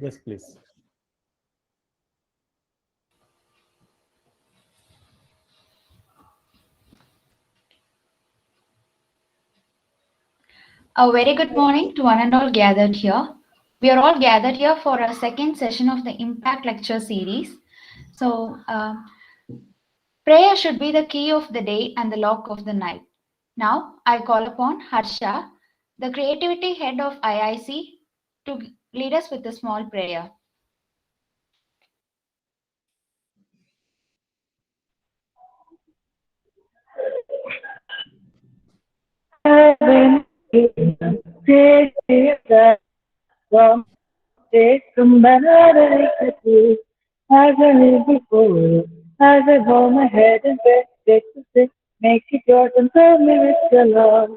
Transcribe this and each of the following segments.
Yes, please. A very good morning to one and all gathered here. We are all gathered here for our second session of the Impact Lecture Series. Prayer should be the key of the day and the lock of the night. Now, I call upon Harsha, the Creativity Head of IIC, to lead us with a small prayer. Heaven, take that from take some banana as I live before, as I hold my head and bed, take the sick, make it yours and fill me with your love.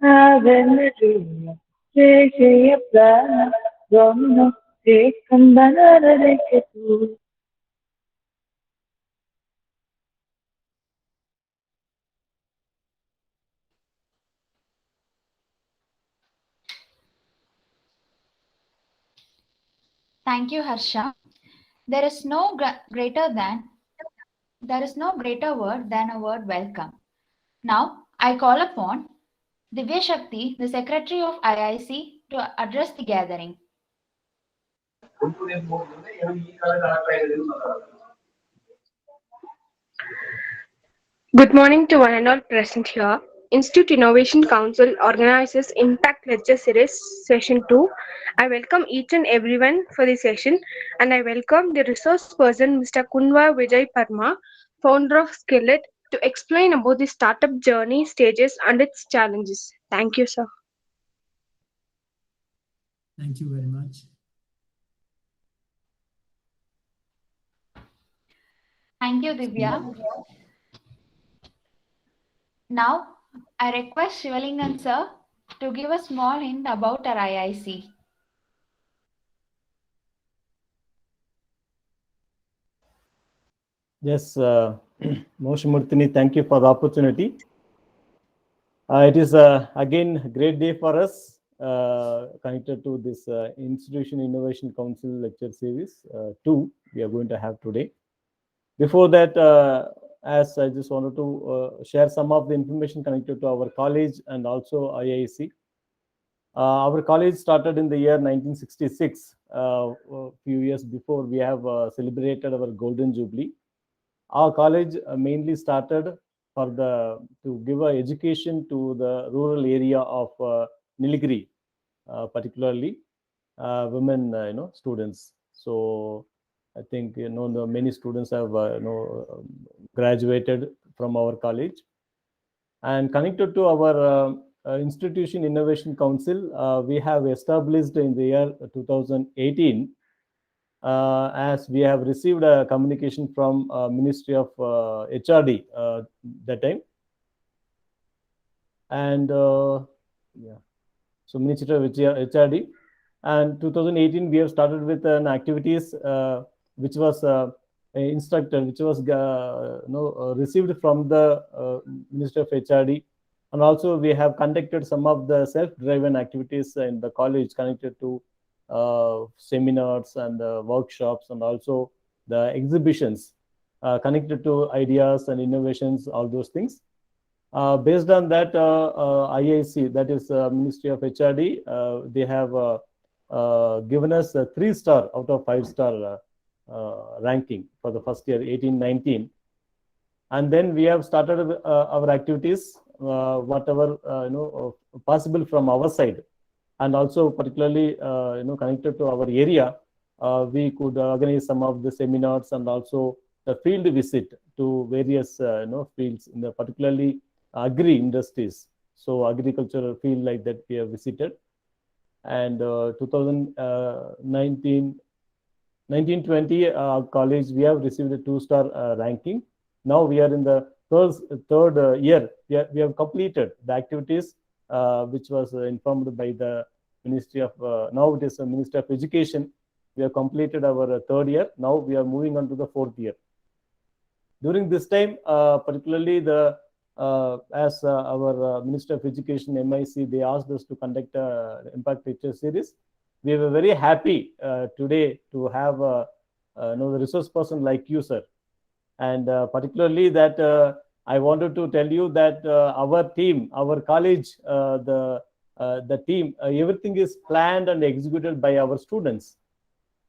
Heaven, a dream, take a plan, don't take some banana Thank you, Harsha. There is no greater word than a word welcome. Now, I call upon Divya Shakti, the Secretary of IIC, to address the gathering. Good morning to one and all present here. Institute Innovation Council organizes Impact Lecture Series Session 2. I welcome each and everyone for the session and I welcome the resource person Mr. Kunwa Vijay Parma, founder of Skillet, to explain about the startup journey, stages and its challenges. Thank you, sir. Thank you very much. Thank you, Divya. Now, I request Shivalingam sir to give a small hint about our IIC. Yes, Moshimurtini, thank you for the opportunity. It is again a great day for us connected to this Institution Innovation Council lecture series 2 we are going to have today. Before that, as I just wanted to share some of the information connected to our college and also IIC. Our college started in the year 1966. A few years before, we have celebrated our Golden Jubilee. Our college mainly started to give education to the rural area of Nilgiri, particularly women, students. So I think many students have graduated from our college, and connected to our Institution Innovation Council, we have established in the year 2018, as we have received a communication from Ministry of HRD that time, and so Ministry of HRD, and 2018 we have started with an activities which was instructed, which was received from the Ministry of HRD, and also we have conducted some of the self-driven activities in the college connected to seminars and workshops, and also the exhibitions connected to ideas and innovations, all those things. Based on that, IIC, that is Ministry of HRD, they have given us a 3-star out of 5-star ranking for the first year 18-19, and then we have started our activities, whatever possible from our side, and also particularly connected to our area, we could organize some of the seminars and also the field visit to various fields in the particularly agri industries. So agricultural field like that we have visited, and 2019 1920 college, we have received a 2-star ranking. Now we are in the third year. We have completed the activities which was informed by the Ministry of, now it is the Ministry of Education. We have completed our third year. Now we are moving on to the 4th year. During this time, particularly as our Minister of Education, MIC, they asked us to conduct Impact Lecture Series. we were very happy today to have the resource person like you, sir. And particularly that I wanted to tell you that our team, our college, the team, everything is planned and executed by our students,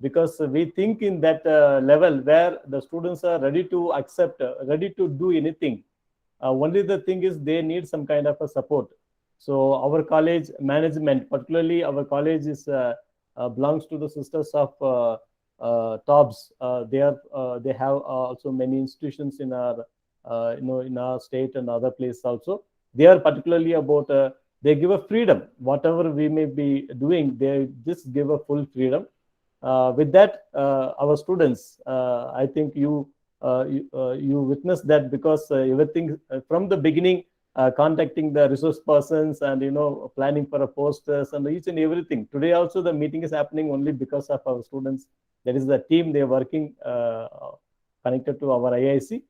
because we think in that level where the students are ready to accept, ready to do anything. Only the thing is they need some kind of a support. So our college management, particularly our college is belongs to the Sisters of TOBS. They have also many institutions in our in our state and other places also. They are particularly about they give a freedom. Whatever we may be doing, they just give a full freedom. With that, our students, I think you witnessed that, because everything from the beginning, contacting the resource persons and planning for a posters and each and everything. Today also the meeting is happening only because of our students. That is the team they are working connected to our IIC.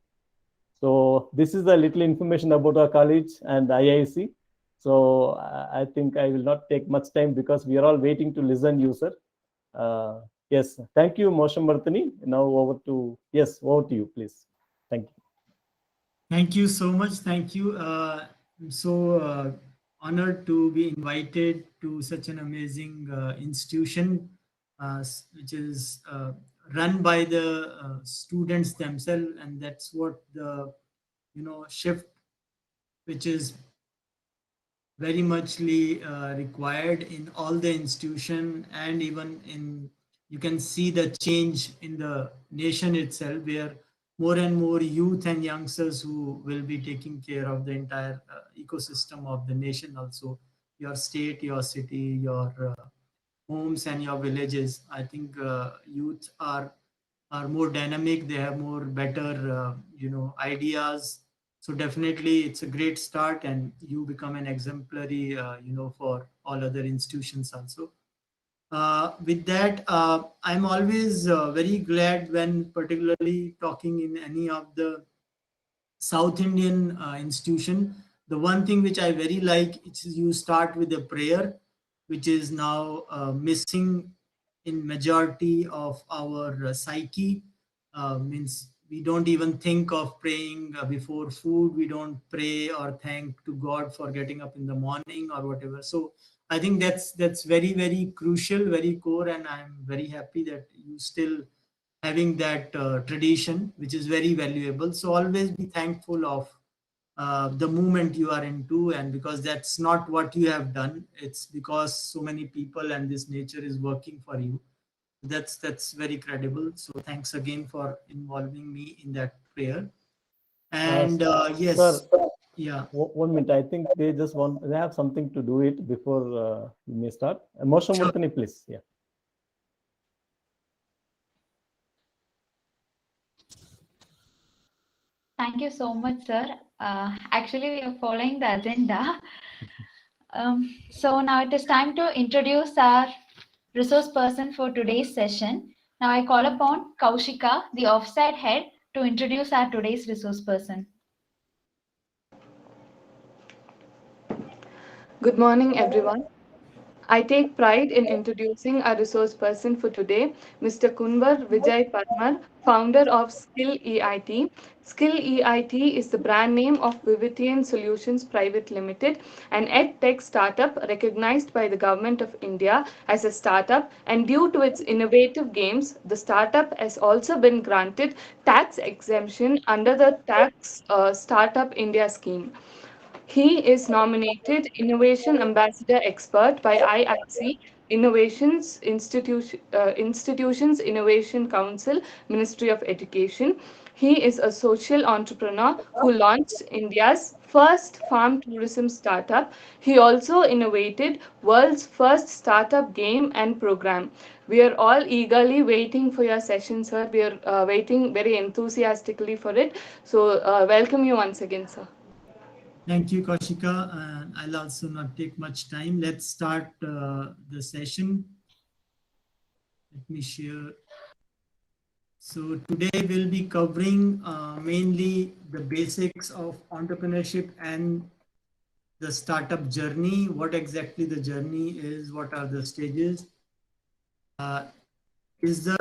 So this is a little information about our college and IIC. So I think I will not take much time, because we are all waiting to listen you, sir. Yes, thank you, Moshe Martani. Now over to you, please. Thank you. Thank you so much. Thank you. I'm so honored to be invited to such an amazing institution, which is run by the students themselves, and that's what the shift, which is very muchly required in all the institution, and even in, you can see the change in the nation itself, where more and more youth and youngsters who will be taking care of the entire ecosystem of the nation, also your state, your city, your homes and your villages. I think youth are more dynamic, they have more better ideas. So definitely it's a great start, and you become an exemplary for all other institutions also. With that, I'm always very glad when particularly talking in any of the South Indian institution. The one thing which I very like is you start with a prayer, which is now missing in majority of our psyche. Means we don't even think of praying before food. We don't pray or thank to God for getting up in the morning or whatever. So I think that's very, very crucial, very core, and I'm very happy that you still having that tradition, which is very valuable. So always be thankful of the movement you are into, and because that's not what you have done, it's because so many people and this nature is working for you. That's very credible. So thanks again for involving me in that prayer. And yes, sir, yeah. 1 minute. I think they have something to do it before you may start. Moshe Sure. Martani, please. Yeah. Thank you so much, sir. Actually, we are following the agenda. So now it is time to introduce our resource person for today's session. Now I call upon Kaushika, the offsite head, to introduce our today's resource person. Good morning, everyone. I take pride in introducing our resource person for today, Mr. Kunvar Vijay Parmar, founder of Skill EIT. Skill EIT is the brand name of Vividian Solutions Private Limited, an ed-tech startup recognized by the Government of India as a startup, and due to its innovative games, the startup has also been granted tax exemption under the Tax Startup India scheme. He is nominated Innovation Ambassador Expert by IIC Institutions Innovation Council, Ministry of Education. He is a social entrepreneur who launched India's first farm tourism startup. He also innovated world's first startup game and program. We are all eagerly waiting for your session, sir. We are waiting very enthusiastically for it. So welcome you once again, sir. Thank you, Kaushika. And I'll also not take much time. Let's start the session. Let me share. So today we'll be covering mainly the basics of entrepreneurship and the startup journey. What exactly the journey is, what are the stages, Is the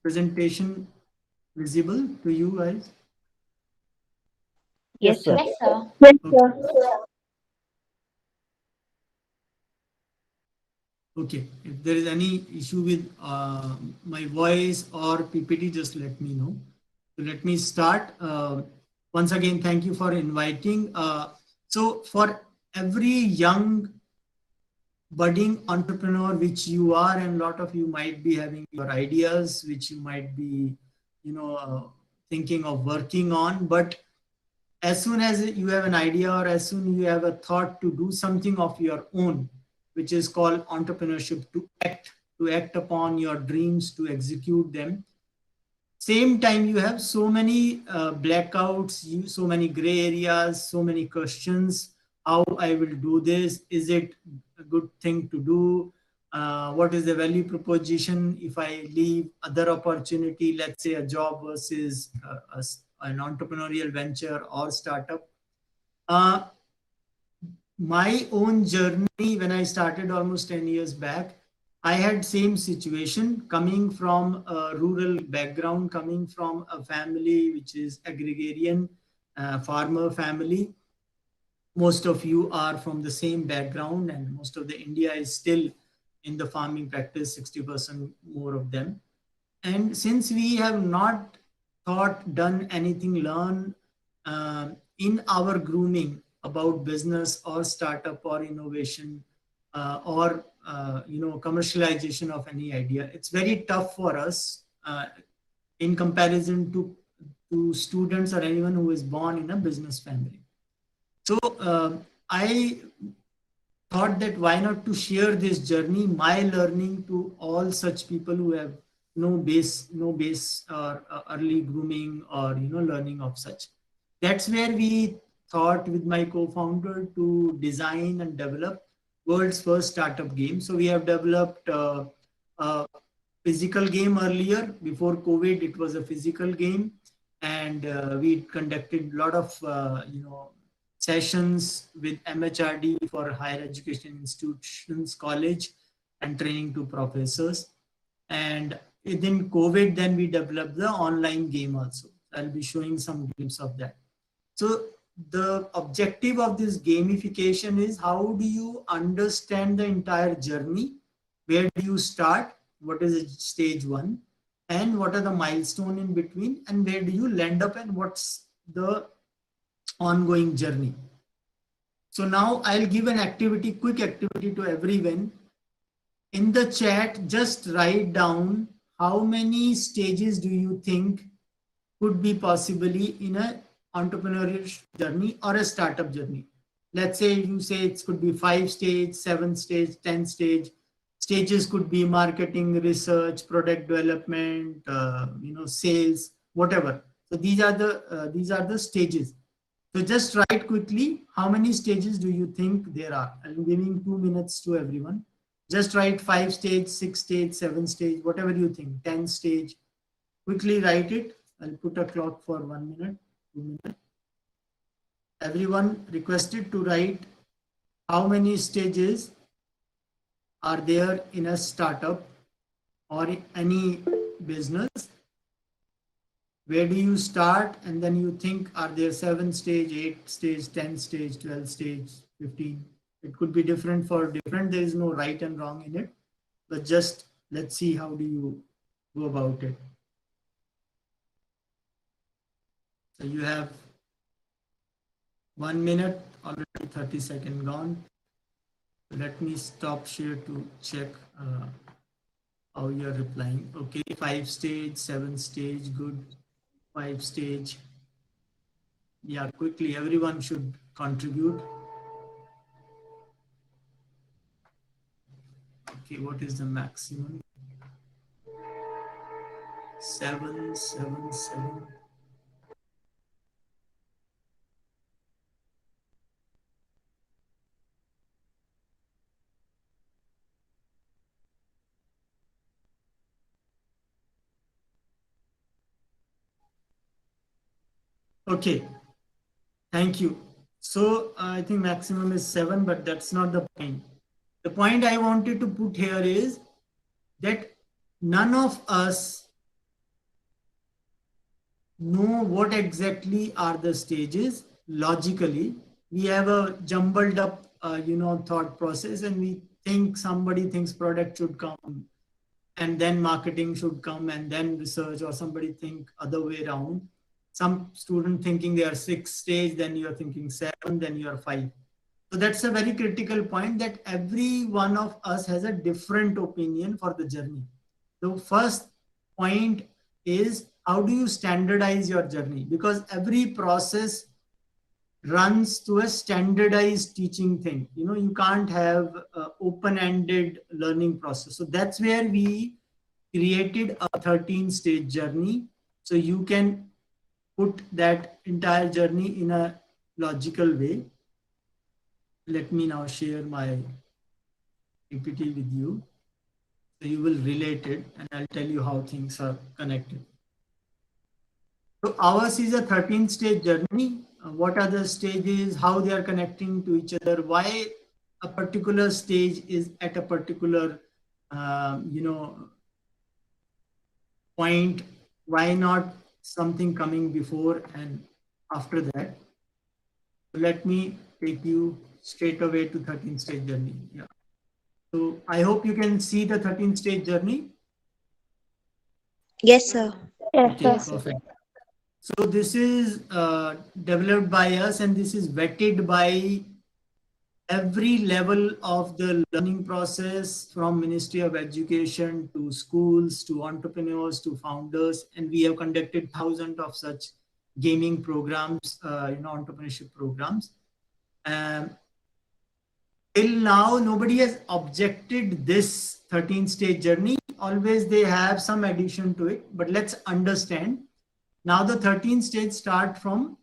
presentation visible to you guys? Yes, sir. Yes, sir. Yes, Okay. sir. Okay. If there is any issue with my voice or PPT, just let me know. So let me start. Once again, thank you for inviting. So for every young budding entrepreneur, which you are, and a lot of you might be having your ideas, which you might be, thinking of working on, but as soon as you have an idea or as soon you have a thought to do something of your own, which is called entrepreneurship, to act upon your dreams, to execute them, same time you have so many blackouts, so many gray areas, so many questions. How I will do this? Is it a good thing to do? What is the value proposition if I leave other opportunity, let's say a job versus an entrepreneurial venture or startup? uh, my own journey, when I started almost 10 years back, I had same situation, coming from a rural background, coming from a family which is agrarian, farmer family. Most of you are from the same background, and most of the India is still in the farming practice, 60% more of them. And since we have not thought, done anything, learn in our grooming about business or startup or innovation, or commercialization of any idea, it's very tough for us in comparison to students or anyone who is born in a business family. So I thought that why not to share this journey, my learning, to all such people who have no base or early grooming or learning of such. That's where we thought with my co-founder to design and develop world's first startup game. So we have developed a physical game earlier. Before COVID, it was a physical game, and we conducted a lot of sessions with MHRD for higher education institutions, college, and training to professors. And within COVID, then we developed the online game also. I'll be showing some glimpse of that. So the objective of this gamification is, how do you understand the entire journey? Where do you start? What is stage one? And what are the milestone in between? And where do you land up? And what's the ongoing journey? So now I'll give an activity, quick activity to everyone. In the chat, just write down how many stages do you think could be possibly in a entrepreneurial journey or a startup journey. Let's say you say it could be 5 stage, 7 stage, 10 stage. Stages could be marketing, research, product development, sales, whatever. So these are the stages. So just write quickly, how many stages do you think there are? I'm giving 2 minutes to everyone. Just write 5 stage, 6 stage, 7 stage, whatever you think, 10 stage. Quickly write it. I'll put a clock for 1 minute, 2 minutes. Everyone requested to write how many stages are there in a startup or any business. Where do you start? And then you think, are there 7 stage, 8 stage, 10 stage, 12 stage, 15? It could be different for different. There is no right and wrong in it. But just let's see how do you go about it. So you have 1 minute, already 30 seconds gone. Let me stop share to check how you're replying. Okay, 5 stage, 7 stage, good. 5 stage. Yeah, quickly, everyone should contribute. Okay, what is the maximum? 7, 7, 7. Okay, thank you. So I think maximum is 7, but that's not the point. The point I wanted to put here is that none of us know what exactly are the stages logically. We have a jumbled up, thought process, and we think somebody thinks product should come and then marketing should come and then research, or somebody think other way around. Some student thinking they are 6 stage, then you are thinking 7, then you are 5. So that's a very critical point, that every one of us has a different opinion for the journey. The first point is, how do you standardize your journey? Because every process runs to a standardized teaching thing. You can't have open-ended learning process. So that's where we created a 13-stage journey. So you can put that entire journey in a logical way. Let me now share my PPT with you. So you will relate it, and I'll tell you how things are connected. So ours is a 13-stage journey. What are the stages, how they are connecting to each other, why a particular stage is at a particular, point, why not something coming before and after that. Let me take you straight away to 13-stage journey. Yeah. So I hope you can see the 13-stage journey. Yes, sir. Yes, Okay, sir. perfect. So this is developed by us, and this is vetted by every level of the learning process, from Ministry of Education to schools to entrepreneurs to founders. And we have conducted thousands of such gaming programs, entrepreneurship programs. Till now, nobody has objected this 13-stage journey. Always they have some addition to it, but let's understand. Now the 13th stage start from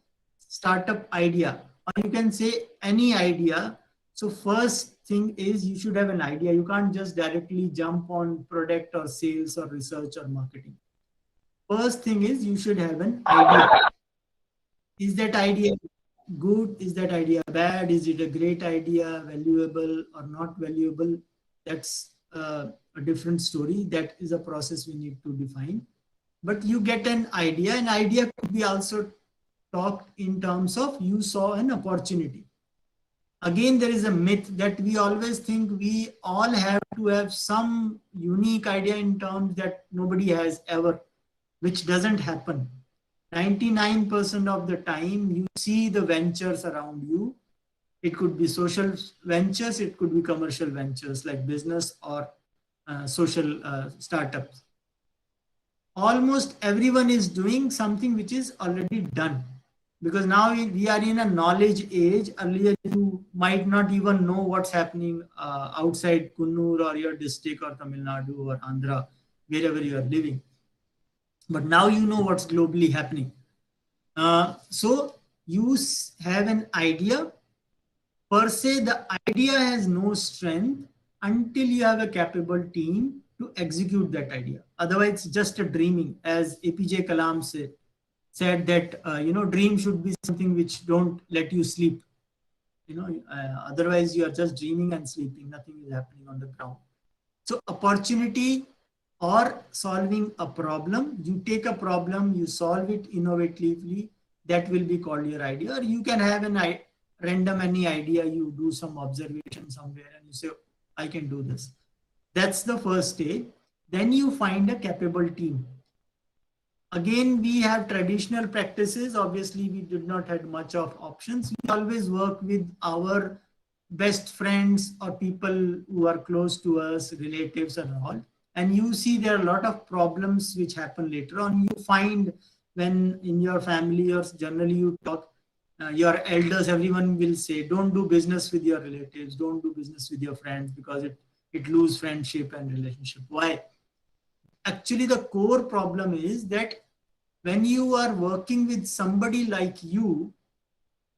startup idea, or you can say any idea. So first thing is, you should have an idea. You can't just directly jump on product or sales or research or marketing. First thing is, you should have an idea. Is that idea good? Is that idea bad? Is it a great idea, valuable or not valuable? That's a different story. That is a process we need to define. But you get an idea. An idea could be also talked in terms of, you saw an opportunity. Again, there is a myth that we always think we all have to have some unique idea in terms that nobody has ever, which doesn't happen. 99% of the time, you see the ventures around you. It could be social ventures, it could be commercial ventures like business or social startups. Almost everyone is doing something which is already done, because now we are in a knowledge age. Earlier, you might not even know what's happening outside Kunnur or your district or Tamil Nadu or Andhra, wherever you are living. But now you know what's globally happening. So you have an idea. Per se, the idea has no strength until you have a capable team to execute that idea. Otherwise, it's just a dreaming. As APJ Kalam said that, dream should be something which don't let you sleep. Otherwise you are just dreaming and sleeping. Nothing is happening on the ground. So opportunity or solving a problem, you take a problem, you solve it innovatively, that will be called your idea. Or you can have an random any idea, you do some observation somewhere and you say, I can do this. That's the first stage. Then you find a capable team. Again, we have traditional practices. Obviously, we did not have much of options. We always work with our best friends or people who are close to us, relatives and all. And you see there are a lot of problems which happen later on. You find when in your family or generally you talk, your elders, everyone will say, don't do business with your relatives, don't do business with your friends, because it loses friendship and relationship. Why? Actually, the core problem is that when you are working with somebody like you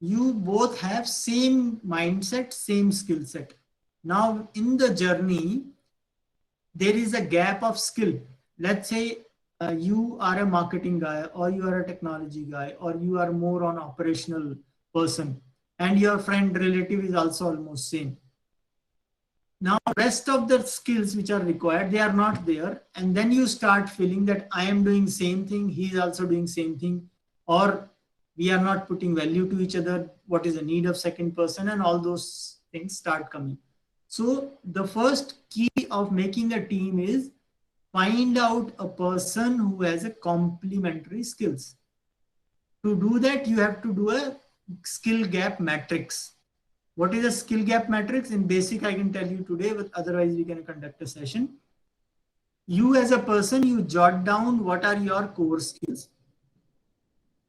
both have same mindset, same skill set. Now, in the journey, there is a gap of skill. Let's say you are a marketing guy, or you are a technology guy, or you are more on operational person, and your friend relative is also almost same. Now, rest of the skills which are required, they are not there. And then you start feeling that I am doing same thing, he is also doing same thing, or we are not putting value to each other. What is the need of second person? And all those things start coming. So the first key of making a team is find out a person who has a complementary skills. To do that, you have to do a skill gap matrix. What is a skill gap matrix? In basic, I can tell you today, but otherwise we can conduct a session. You as a person, you jot down what are your core skills.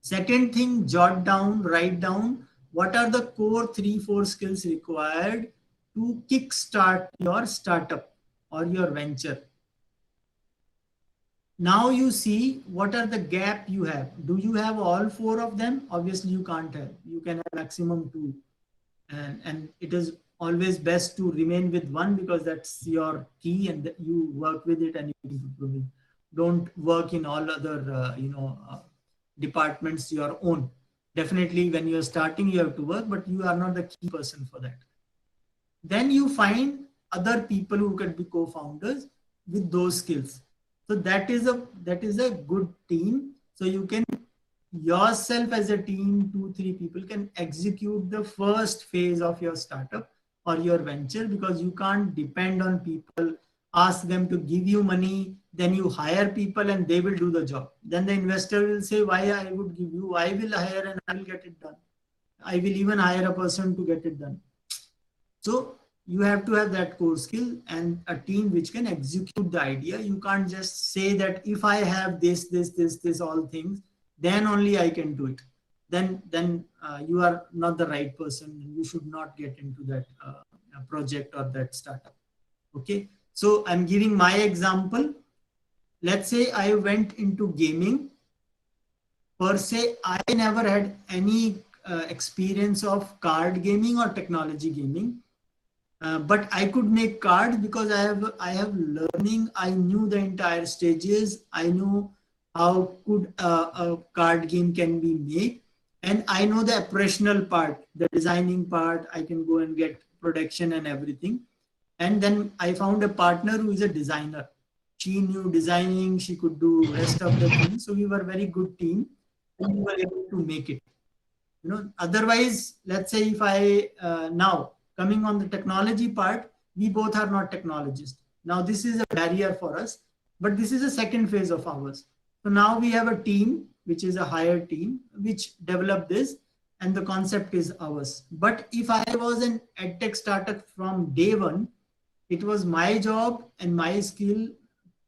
Second thing, jot down, write down what are the core 3-4 skills required to kickstart your startup or your venture. Now you see what are the gap you have. Do you have all 4 of them? Obviously you can't have. You can have maximum 2. And it is always best to remain with one because that's your key and you work with it and you improve it. Don't work in all other departments your own. Definitely when you're starting you have to work, but you are not the key person for that. Then you find other people who can be co-founders with those skills. So that is a good team. So you can yourself as a team, 2-3 people can execute the first phase of your startup or your venture, because you can't depend on people, ask them to give you money, then you hire people and they will do the job. Then the investor will say, why I would give you, I will hire and I will get it done. I will even hire a person to get it done. So you have to have that core skill and a team which can execute the idea. You can't just say that if I have this, all things, then only I can do it. Then you are not the right person. You should not get into that project or that startup. Okay. So I'm giving my example. Let's say I went into gaming. Per se, I never had any experience of card gaming or technology gaming. But I could make cards because I have learning. I knew the entire stages. I knew how could a card game can be made, and I know the operational part, the designing part. I can go and get production and everything. And then I found a partner who is a designer. She knew designing. She could do rest of the things. So we were a very good team, and we were able to make it. Otherwise, let's say if I now coming on the technology part, we both are not technologists. Now this is a barrier for us, but this is a second phase of ours. So now we have a team, which is a hired team, which developed this, and the concept is ours. But if I was an edtech startup from day one, it was my job and my skill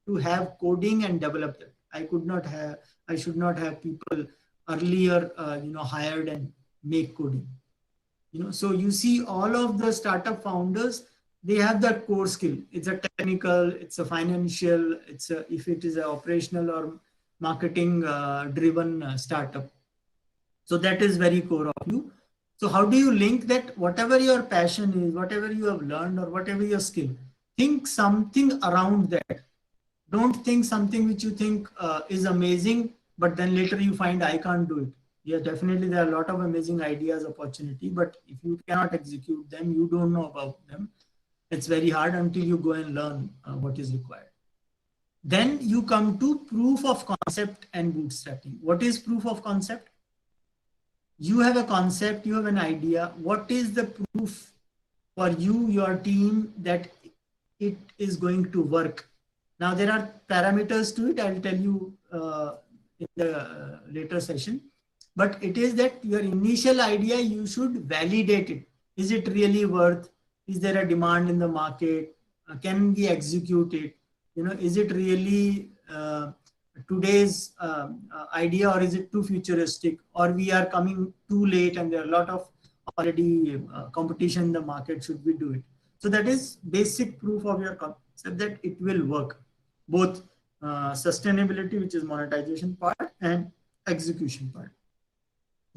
to have coding and develop it. I should not have people earlier, hired and make coding. So you see all of the startup founders, they have that core skill. It's a technical, it's a financial, if it is an operational or marketing driven startup. So that is very core of you. So how do you link that? Whatever your passion is, whatever you have learned or whatever your skill, think something around that. Don't think something which you think is amazing, but then later you find I can't do it. Yeah, definitely there are a lot of amazing ideas, opportunity, but if you cannot execute them, you don't know about them. It's very hard until you go and learn what is required. Then you come to proof of concept and bootstrapping. What is proof of concept? You have a concept, you have an idea. What is the proof for you, your team, that it is going to work? Now there are parameters to it. I'll tell you in the later session. But it is that your initial idea, you should validate it. Is it really worth? Is there a demand in the market? Can we execute it? Is it really today's idea, or is it too futuristic, or we are coming too late and there are a lot of already competition in the market? Should we do it? So that is basic proof of your concept that it will work, both sustainability, which is monetization part, and execution part.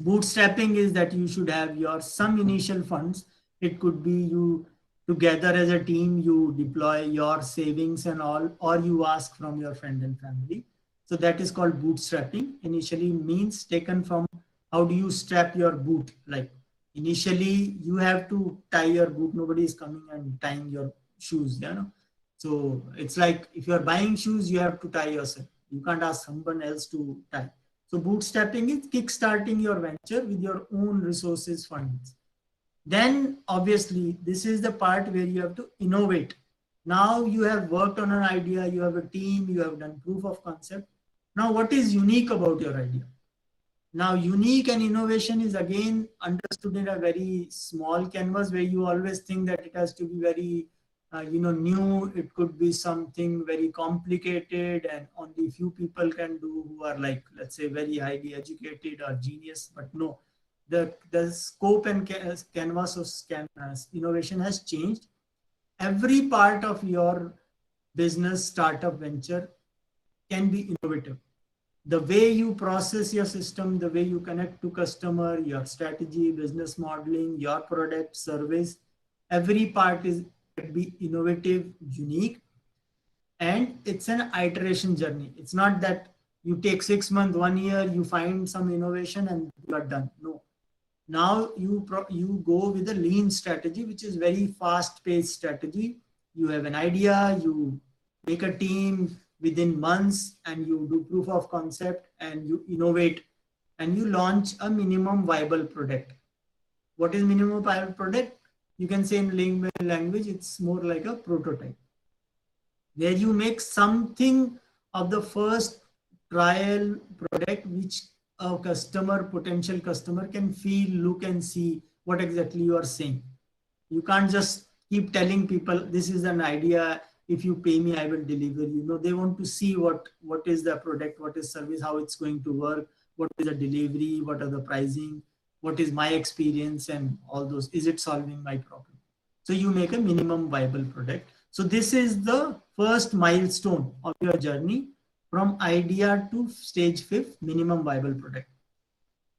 Bootstrapping is that you should have some initial funds. It could be you together as a team, you deploy your savings and all, or you ask from your friend and family. So that is called bootstrapping. Initially means taken from how do you strap your boot? Like initially you have to tie your boot. Nobody is coming and tying your shoes, you know. So it's like if you're buying shoes, you have to tie yourself. You can't ask someone else to tie. So bootstrapping is kickstarting your venture with your own resources, funds. Then obviously this is the part where you have to innovate. Now you have worked on an idea, you have a team, you have done proof of concept. Now what is unique about your idea? Now unique and innovation is again understood in a very small canvas where you always think that it has to be very new. It could be something very complicated and only few people can do who are like, let's say, very highly educated or genius. But no, the scope and canvas of innovation has changed. Every part of your business, startup, venture can be innovative. The way you process your system, the way you connect to customer, your strategy, business modeling, your product, service, every part is be innovative, unique, and it's an iteration journey. It's not that you take 6 months, 1 year, you find some innovation and you are done. No. Now you go with a lean strategy, which is very fast-paced strategy. You have an idea, you make a team within months, and you do proof of concept, and you innovate, and you launch a minimum viable product. What is minimum viable product? You can say in layman language, it's more like a prototype, where you make something of the first trial product which a customer, potential customer, can feel, look, and see what exactly you are saying. You can't just keep telling people this is an idea, if you pay me I will deliver. You know, they want to see what is the product, what is service, how it's going to work, what is the delivery, what are the pricing, what is my experience, and all those. Is it solving my problem? So you make a minimum viable product. So this is the first milestone of your journey, from idea to stage 5, minimum viable product.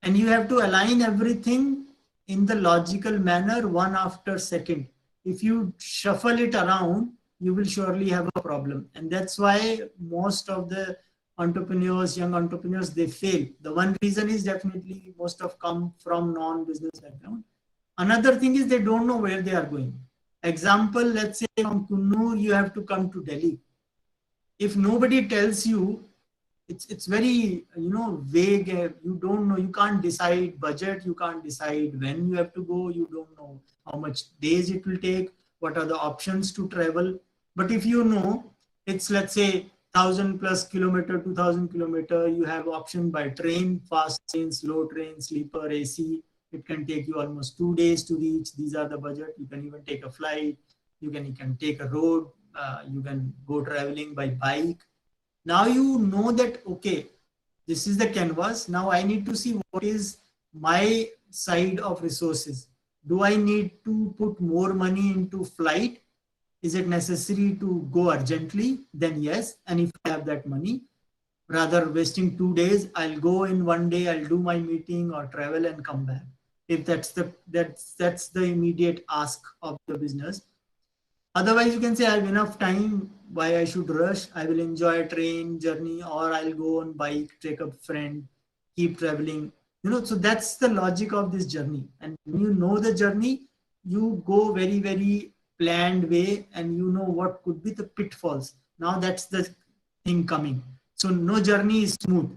And you have to align everything in the logical manner, one after second. If you shuffle it around, you will surely have a problem. And that's why most of the entrepreneurs, young entrepreneurs, they fail. The one reason is definitely most of come from non-business background. Another thing is they don't know where they are going. Example, let's say from Kunnur, you have to come to Delhi. If nobody tells you, it's very, vague. You don't know, you can't decide budget, you can't decide when you have to go, you don't know how much days it will take, what are the options to travel. But if you know, it's, let's say, 1,000 plus kilometer, 2,000 kilometer, you have option by train, fast train, slow train, sleeper, AC. It can take you almost 2 days to reach. These are the budget. You can even take a flight. You can take a road. You can go traveling by bike. Now you know that, okay, this is the canvas. Now I need to see what is my side of resources. Do I need to put more money into flight? Is it necessary to go urgently? Then yes. And if I have that money, rather wasting 2 days, I'll go in 1 day, I'll do my meeting or travel and come back. If that's the immediate ask of the business. Otherwise, you can say I have enough time, why I should rush? I will enjoy a train journey, or I'll go on bike, take a friend, keep traveling. So that's the logic of this journey. And when you know the journey, you go very, very planned way, and you know what could be the pitfalls. Now that's the thing coming. So no journey is smooth.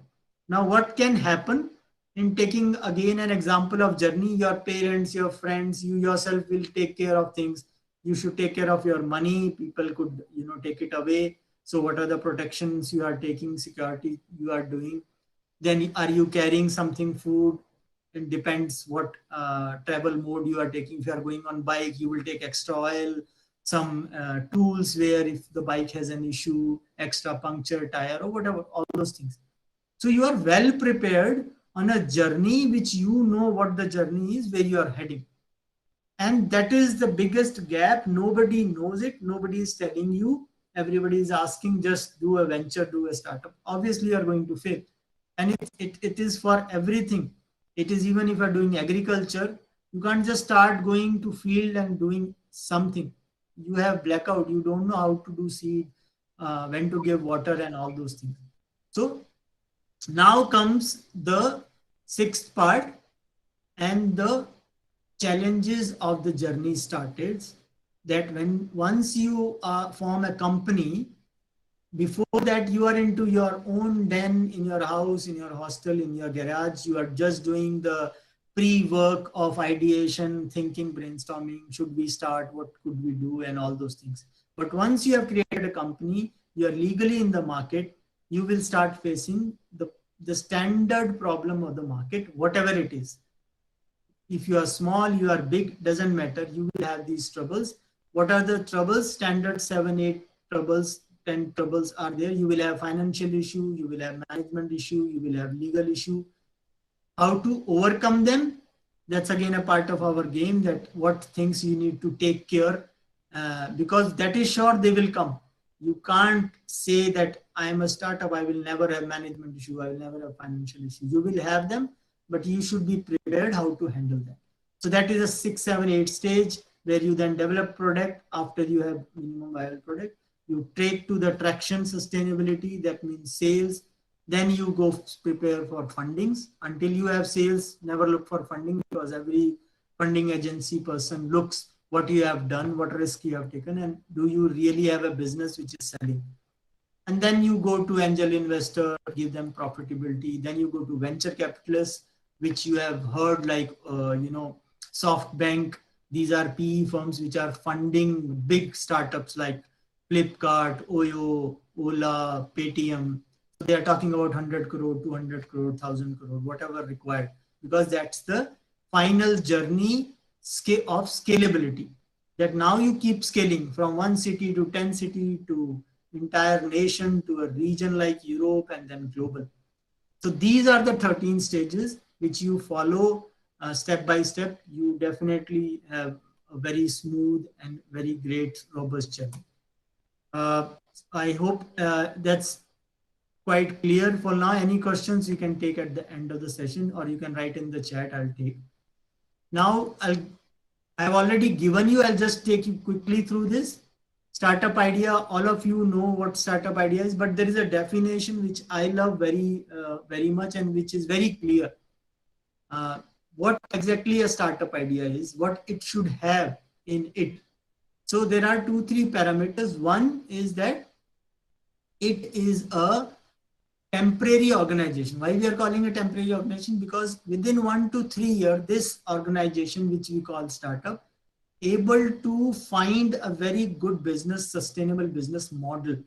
Now what can happen in taking again an example of journey? Your parents, your friends, you yourself will take care of things. You should take care of your money. People could, take it away. So what are the protections you are taking, security you are doing? Then are you carrying something, food? It depends what travel mode you are taking. If you are going on bike, you will take extra oil, some tools where if the bike has an issue, extra puncture tire or whatever, all those things. So you are well prepared on a journey which you know what the journey is, where you are heading. And that is the biggest gap. Nobody knows it. Nobody is telling you. Everybody is asking, just do a venture, do a startup. Obviously, you are going to fail. And it is for everything. It is even if you are doing agriculture, you can't just start going to field and doing something. You have blackout. You don't know how to do seed, when to give water and all those things. So now comes the 6th part and the challenges of the journey started. that once you form a company, before that you are into your own den, in your house, in your hostel, in your garage. You are just doing the pre-work of ideation, thinking, brainstorming. Should we start? What could we do? And all those things. But once you have created a company, you are legally in the market, you will start facing the standard problem of the market, whatever it is. If you are small, you are big, doesn't matter. You will have these troubles. What are the troubles? Standard 7, 8 troubles, 10 troubles are there. You will have financial issue, you will have management issue, you will have legal issue. How to overcome them? That's again a part of our game, that what things you need to take care, because that is sure they will come. You can't say that I am a startup, I will never have management issue, I will never have financial issue. You will have them, but you should be prepared how to handle them. So that is a 6, 7, 8 stage where you then develop product. After you have minimum viable product, you take to the traction, sustainability, that means sales. Then you go prepare for fundings. Until you have sales, never look for funding, because every funding agency person looks what you have done, what risk you have taken, and do you really have a business which is selling. And then you go to angel investor, give them profitability. Then you go to venture capitalists, which you have heard, like SoftBank. These are PE firms which are funding big startups like Flipkart, Oyo, Ola, Paytm. They are talking about 100 crore, 200 crore, 1000 crore, whatever required, because that's the final journey of scalability. That now you keep scaling from 1 city to 10 city to entire nation to a region like Europe, and then global. So these are the 13 stages which you follow step by step. You definitely have a very smooth and very great, robust journey. I hope that's quite clear for now. Any questions you can take at the end of the session, or you can write in the chat, I'll take. Now, I've already given you, I'll just take you quickly through this. Startup idea, all of you know what startup idea is, but there is a definition which I love very, very much, and which is very clear. What exactly a startup idea is, what it should have in it. So there are 2-3 parameters. One is that it is a temporary organization. Why we are calling a temporary organization? Because within 1 to 3 years, this organization, which we call startup, able to find a very good business, sustainable business model.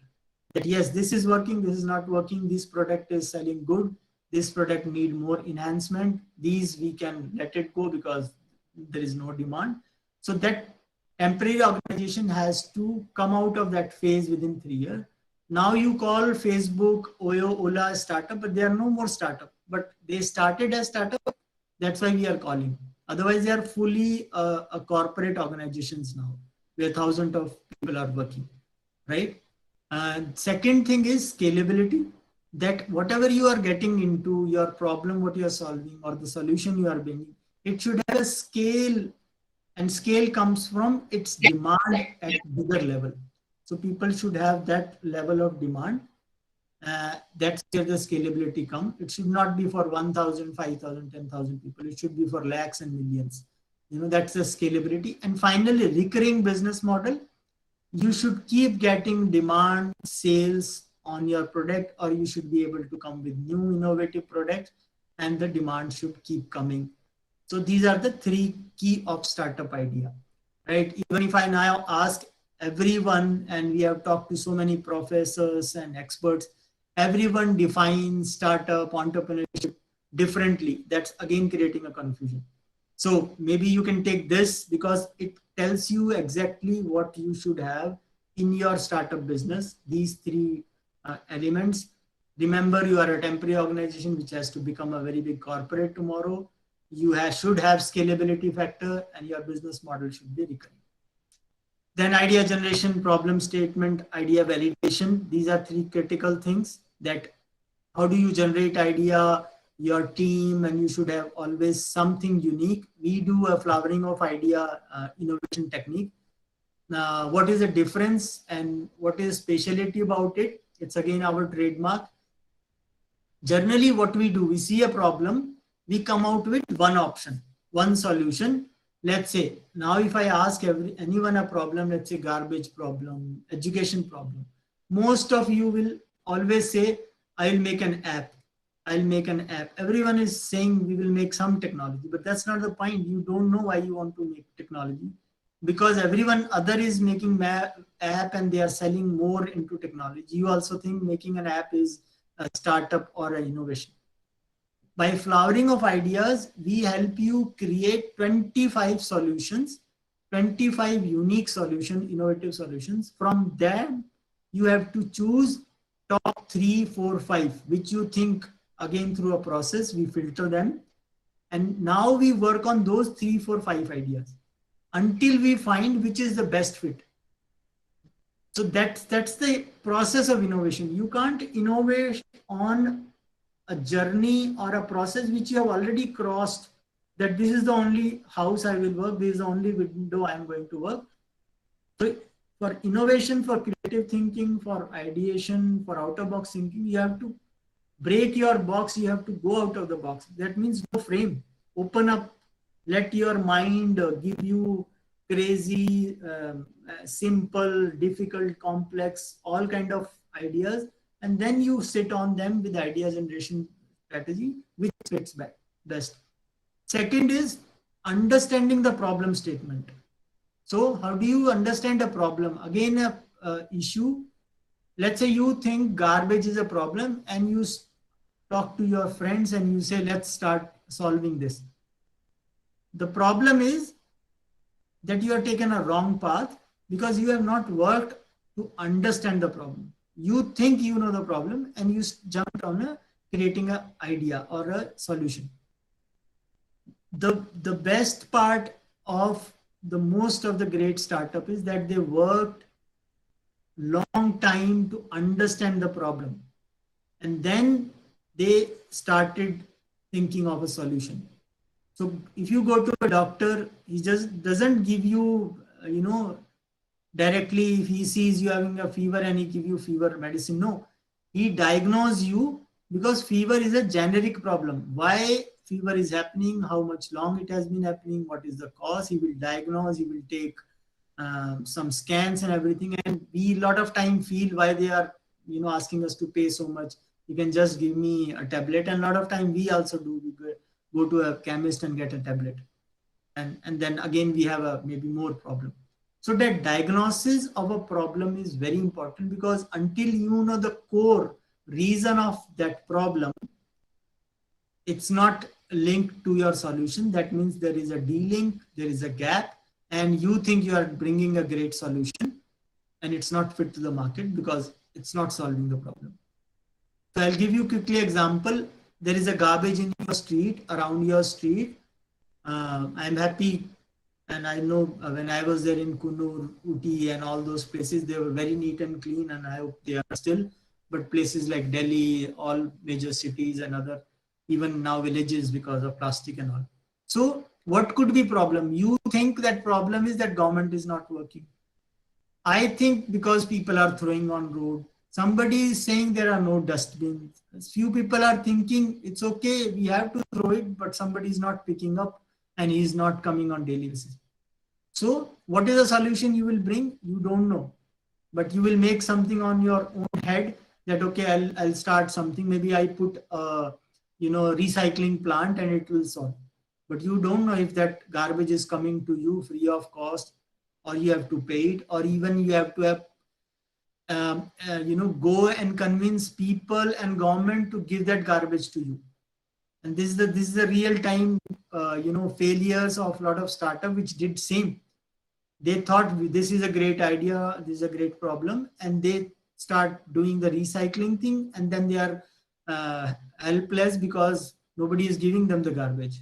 That yes, this is working, this is not working, this product is selling good, this product need more enhancement, these we can let it go because there is no demand. So that temporary organization has to come out of that phase within 3 years. Now you call Facebook, Oyo, Ola a startup, but they are no more startup. But they started as startup. That's why we are calling. Otherwise, they are fully a corporate organizations now, where thousands of people are working, right? Second thing is scalability. That whatever you are getting into, your problem, what you are solving, or the solution you are bringing, it should have a scale, and scale comes from its demand at bigger level. So people should have that level of demand. That's where the scalability comes. It should not be for 1,000, 5,000, 10,000 people. It should be for lakhs and millions. That's the scalability. And finally, recurring business model. You should keep getting demand, sales on your product, or you should be able to come with new innovative products, and the demand should keep coming. So these are the 3 key of startup idea, right? Even if I now ask everyone, and we have talked to so many professors and experts, everyone defines startup entrepreneurship differently. That's again creating a confusion. So maybe you can take this, because it tells you exactly what you should have in your startup business. These 3 elements. Remember, you are a temporary organization which has to become a very big corporate tomorrow. You should have scalability factor, and your business model should be recurring. Then idea generation, problem statement, idea validation. These are 3 critical things. That how do you generate idea, your team, and you should have always something unique. We do a flowering of idea innovation technique. Now, what is the difference and what is specialty about it? It's again our trademark. Generally, what we do, we see a problem, we come out with one option, one solution, let's say now if I ask anyone a problem, let's say garbage problem, education problem, most of you will always say, I'll make an app. I'll make an app. Everyone is saying we will make some technology, but that's not the point. You don't know why you want to make technology, because everyone other is making app and they are selling more into technology. You also think making an app is a startup or an innovation. By flowering of ideas, we help you create 25 solutions, 25 unique solutions, innovative solutions. From them, you have to choose top 3, 4, 5, which you think, again through a process, we filter them. And now we work on those 3, 4, 5 ideas until we find which is the best fit. So that's the process of innovation. You can't innovate on a journey or a process which you have already crossed, that this is the only house I will work, this is the only window I am going to work. So for innovation, for creative thinking, for ideation, for out of box thinking, you have to break your box, you have to go out of the box. That means no frame, open up, let your mind give you crazy, simple, difficult, complex, all kind of ideas, and then you sit on them with idea generation strategy which fits best. Second is understanding the problem statement. So how do you understand a problem? Again, a issue. Let's say you think garbage is a problem and you talk to your friends and you say, let's start solving this. The problem is that you have taken a wrong path because you have not worked to understand the problem. You think you know the problem and you jumped on creating an idea or a solution. The best part of the most of the great startup is that they worked long time to understand the problem, and then they started thinking of a solution. So if you go to a doctor, he just doesn't give you, directly, if he sees you having a fever and he give you fever medicine. No, he diagnoses you because fever is a generic problem. Why fever is happening, how much long it has been happening, what is the cause, he will diagnose, he will take some scans and everything. And we a lot of time feel why they are, asking us to pay so much. You can just give me a tablet. And a lot of time we also do, we go to a chemist and get a tablet. And then again, we have a maybe more problem. So that diagnosis of a problem is very important, because until you know the core reason of that problem, it's not linked to your solution. That means there is a de-link, there is a gap, and you think you are bringing a great solution and it's not fit to the market because it's not solving the problem. So I'll give you quickly example. There is a garbage in your street, around your street. I'm happy, and I know when I was there in Kunnur, Uti and all those places, they were very neat and clean, and I hope they are still. But places like Delhi, all major cities and other, even now villages, because of plastic and all. So what could be problem? You think that problem is that government is not working. I think because people are throwing on road. Somebody is saying there are no dustbins. Few people are thinking it's okay, we have to throw it, but somebody is not picking up and he is not coming on daily basis. So what is the solution you will bring? You don't know, but you will make something on your own head that, okay, I'll start something. Maybe I put a, recycling plant and it will solve. But you don't know if that garbage is coming to you free of cost, or you have to pay it, or even you have to have go and convince people and government to give that garbage to you. And this is the real time failures of a lot of startup which did same. They thought this is a great idea, this is a great problem, and they start doing the recycling thing, and then they are helpless because nobody is giving them the garbage.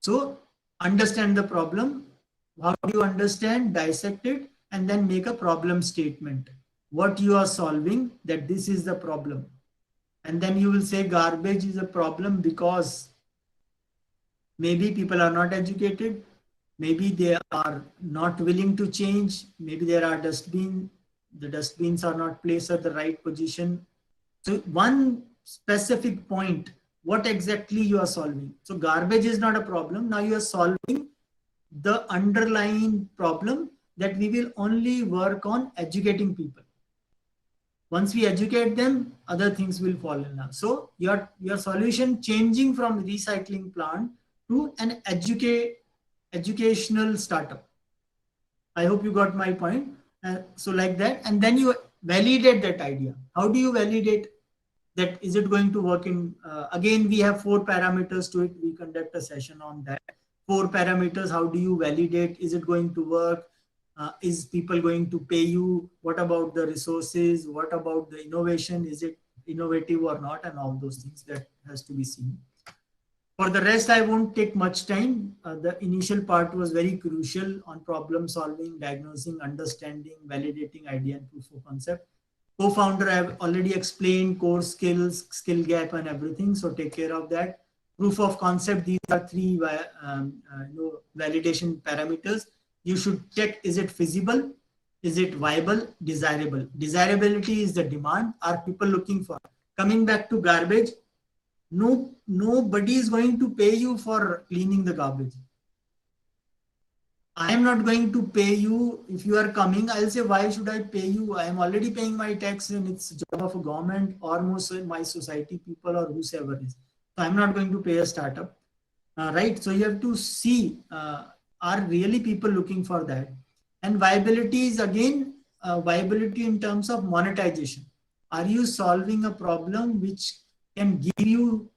So understand the problem. How do you understand? Dissect it and then make a problem statement. What you are solving, that this is the problem. And then you will say garbage is a problem because maybe people are not educated. Maybe they are not willing to change. Maybe there are dustbins. The dustbins are not placed at the right position. So one specific point, what exactly you are solving. So garbage is not a problem. Now you are solving the underlying problem, that we will only work on educating people. Once we educate them, other things will fall in line. So your solution changing from recycling plant to an educational startup. I hope you got my point. So like that, and then you validate that idea. How do you validate that? Is it going to work in, again, we have 4 parameters to it. We conduct a session on that. 4 parameters. How do you validate? Is it going to work? Is people going to pay you? What about the resources? What about the innovation? Is it innovative or not? And all those things that has to be seen. For the rest, I won't take much time. The initial part was very crucial on problem solving, diagnosing, understanding, validating idea and proof of concept. Co-founder, I have already explained core skills, skill gap and everything. So take care of that. Proof of concept, these are 3 validation parameters. You should check, is it feasible? Is it viable? Desirable. Desirability is the demand. Are people looking for? Coming back to garbage, nobody is going to pay you for cleaning the garbage. I am not going to pay you if you are coming. I'll say, why should I pay you? I am already paying my tax and it's job of a government or most of my society people or whosoever is. So I'm not going to pay a startup, right? So you have to see, are really people looking for that? And viability is again, viability in terms of monetization. Are you solving a problem which can give you,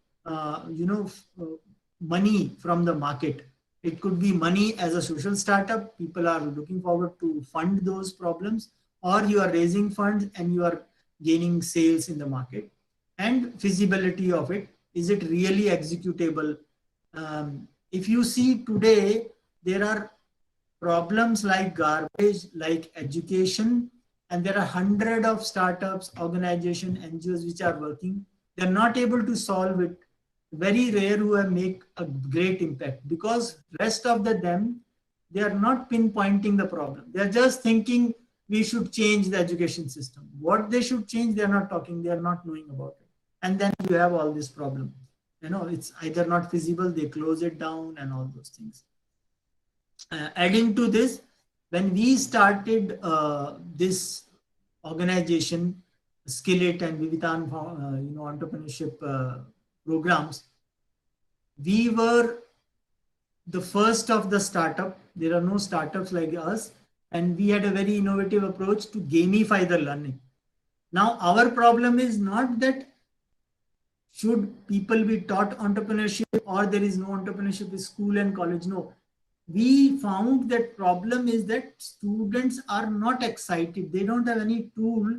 money from the market? It could be money as a social startup. People are looking forward to fund those problems, or you are raising funds and you are gaining sales in the market. And feasibility of it. Is it really executable? If you see today, there are problems like garbage, like education, and there are hundreds of startups, organizations, NGOs which are working. They're not able to solve it. Very rare who make a great impact, because rest of them, they are not pinpointing the problem. They're just thinking we should change the education system. What they should change, they're not talking, they're not knowing about it. And then you have all this problem. It's either not feasible, they close it down and all those things. Adding to this, when we started this organization, Skillit and Vivitan, entrepreneurship programs, we were the first of the startup. There are no startups like us, and we had a very innovative approach to gamify the learning. Now, our problem is not that should people be taught entrepreneurship or there is no entrepreneurship in school and college. No, we found that problem is that students are not excited. They don't have any tool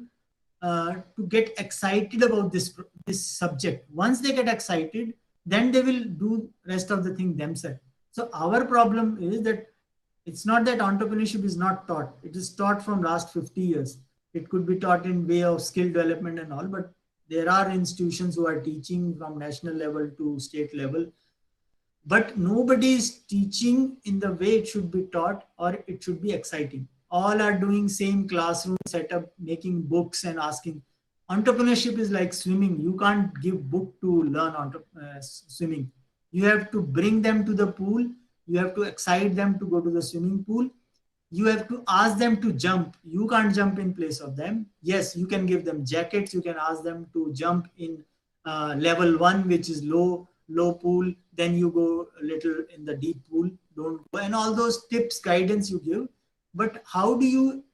to get excited about this subject. Once they get excited, then they will do rest of the thing themselves. So our problem is that it's not that entrepreneurship is not taught. It is taught from last 50 years. It could be taught in way of skill development and all, but there are institutions who are teaching from national level to state level. But nobody is teaching in the way it should be taught, or it should be exciting. All are doing same classroom setup, making books and asking. Entrepreneurship is like swimming. You can't give book to learn swimming. You have to bring them to the pool. You have to excite them to go to the swimming pool. You have to ask them to jump. You can't jump in place of them. Yes, you can give them jackets. You can ask them to jump in level 1, which is low pool. Then you go a little in the deep pool. Don't go. And all those tips, guidance you give. But how do you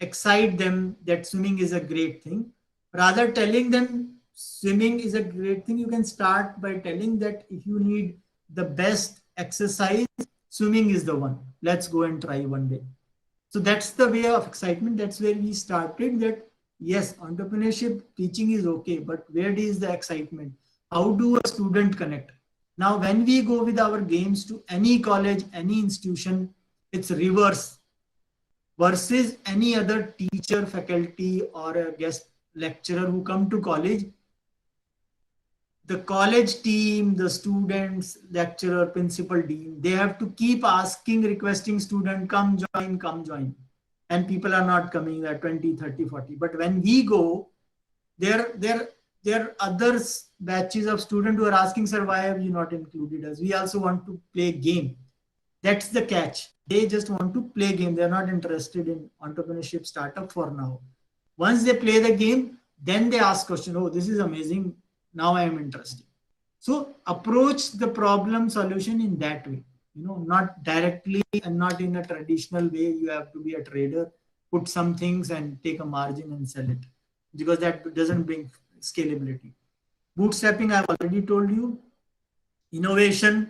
excite them that swimming is a great thing? Rather telling them swimming is a great thing, you can start by telling that if you need the best exercise, swimming is the one. Let's go and try one day. So that's the way of excitement. That's where we started, that yes, entrepreneurship teaching is okay, but where is the excitement? How do a student connect? Now, when we go with our games to any college, any institution, it's reverse. Versus any other teacher, faculty, or a guest lecturer who come to college, the college team, the students, lecturer, principal, dean, they have to keep asking, requesting student, come join. And people are not coming, there are 20, 30, 40. But when we go, there are other batches of students who are asking, sir, why have you not included us? We also want to play game. That's the catch. They just want to play game. They're not interested in entrepreneurship startup for now. Once they play the game, then they ask question, oh, this is amazing. Now I am interested. So approach the problem solution in that way, not directly and not in a traditional way. You have to be a trader, put some things and take a margin and sell it, because that doesn't bring scalability. Bootstrapping, I've already told you. Innovation,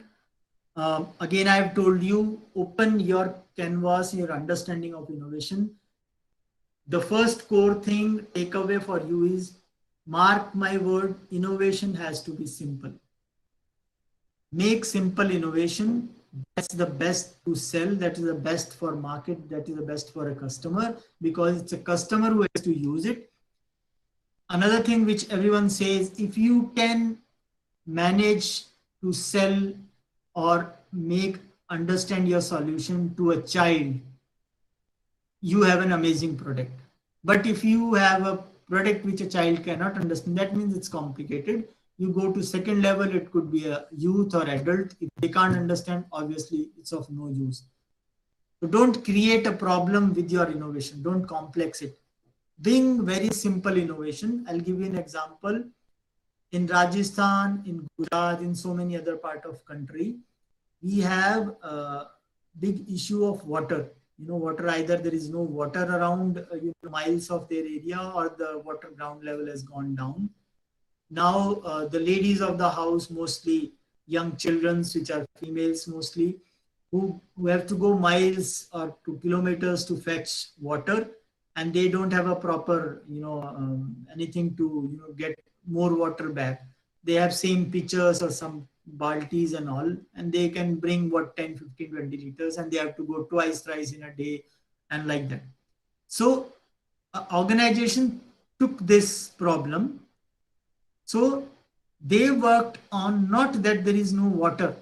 again, I've told you, open your canvas, your understanding of innovation. The first core thing takeaway for you is, mark my word, innovation has to be simple. Make simple innovation. That's the best to sell. That is the best for market. That is the best for a customer, because it's a customer who has to use it. Another thing which everyone says, if you can manage to sell or understand your solution to a child, you have an amazing product. But if you have a product which a child cannot understand, that means it's complicated. You go to second level, it could be a youth or adult. If they can't understand, obviously it's of no use. So don't create a problem with your innovation. Don't complex it. Bring very simple innovation. I'll give you an example. In Rajasthan, in Gujarat, in so many other parts of country, we have a big issue of water. Water, either there is no water around miles of their area, or the water ground level has gone down. Now, the ladies of the house, mostly young children, which are females mostly, who have to go miles or 2 kilometers to fetch water, and they don't have a proper, anything to, get more water back. They have same pitchers or some baltis and all, and they can bring 10, 15, 20 liters, and they have to go twice, thrice in a day, and like that. So, organization took this problem. So they worked on, not that there is no water,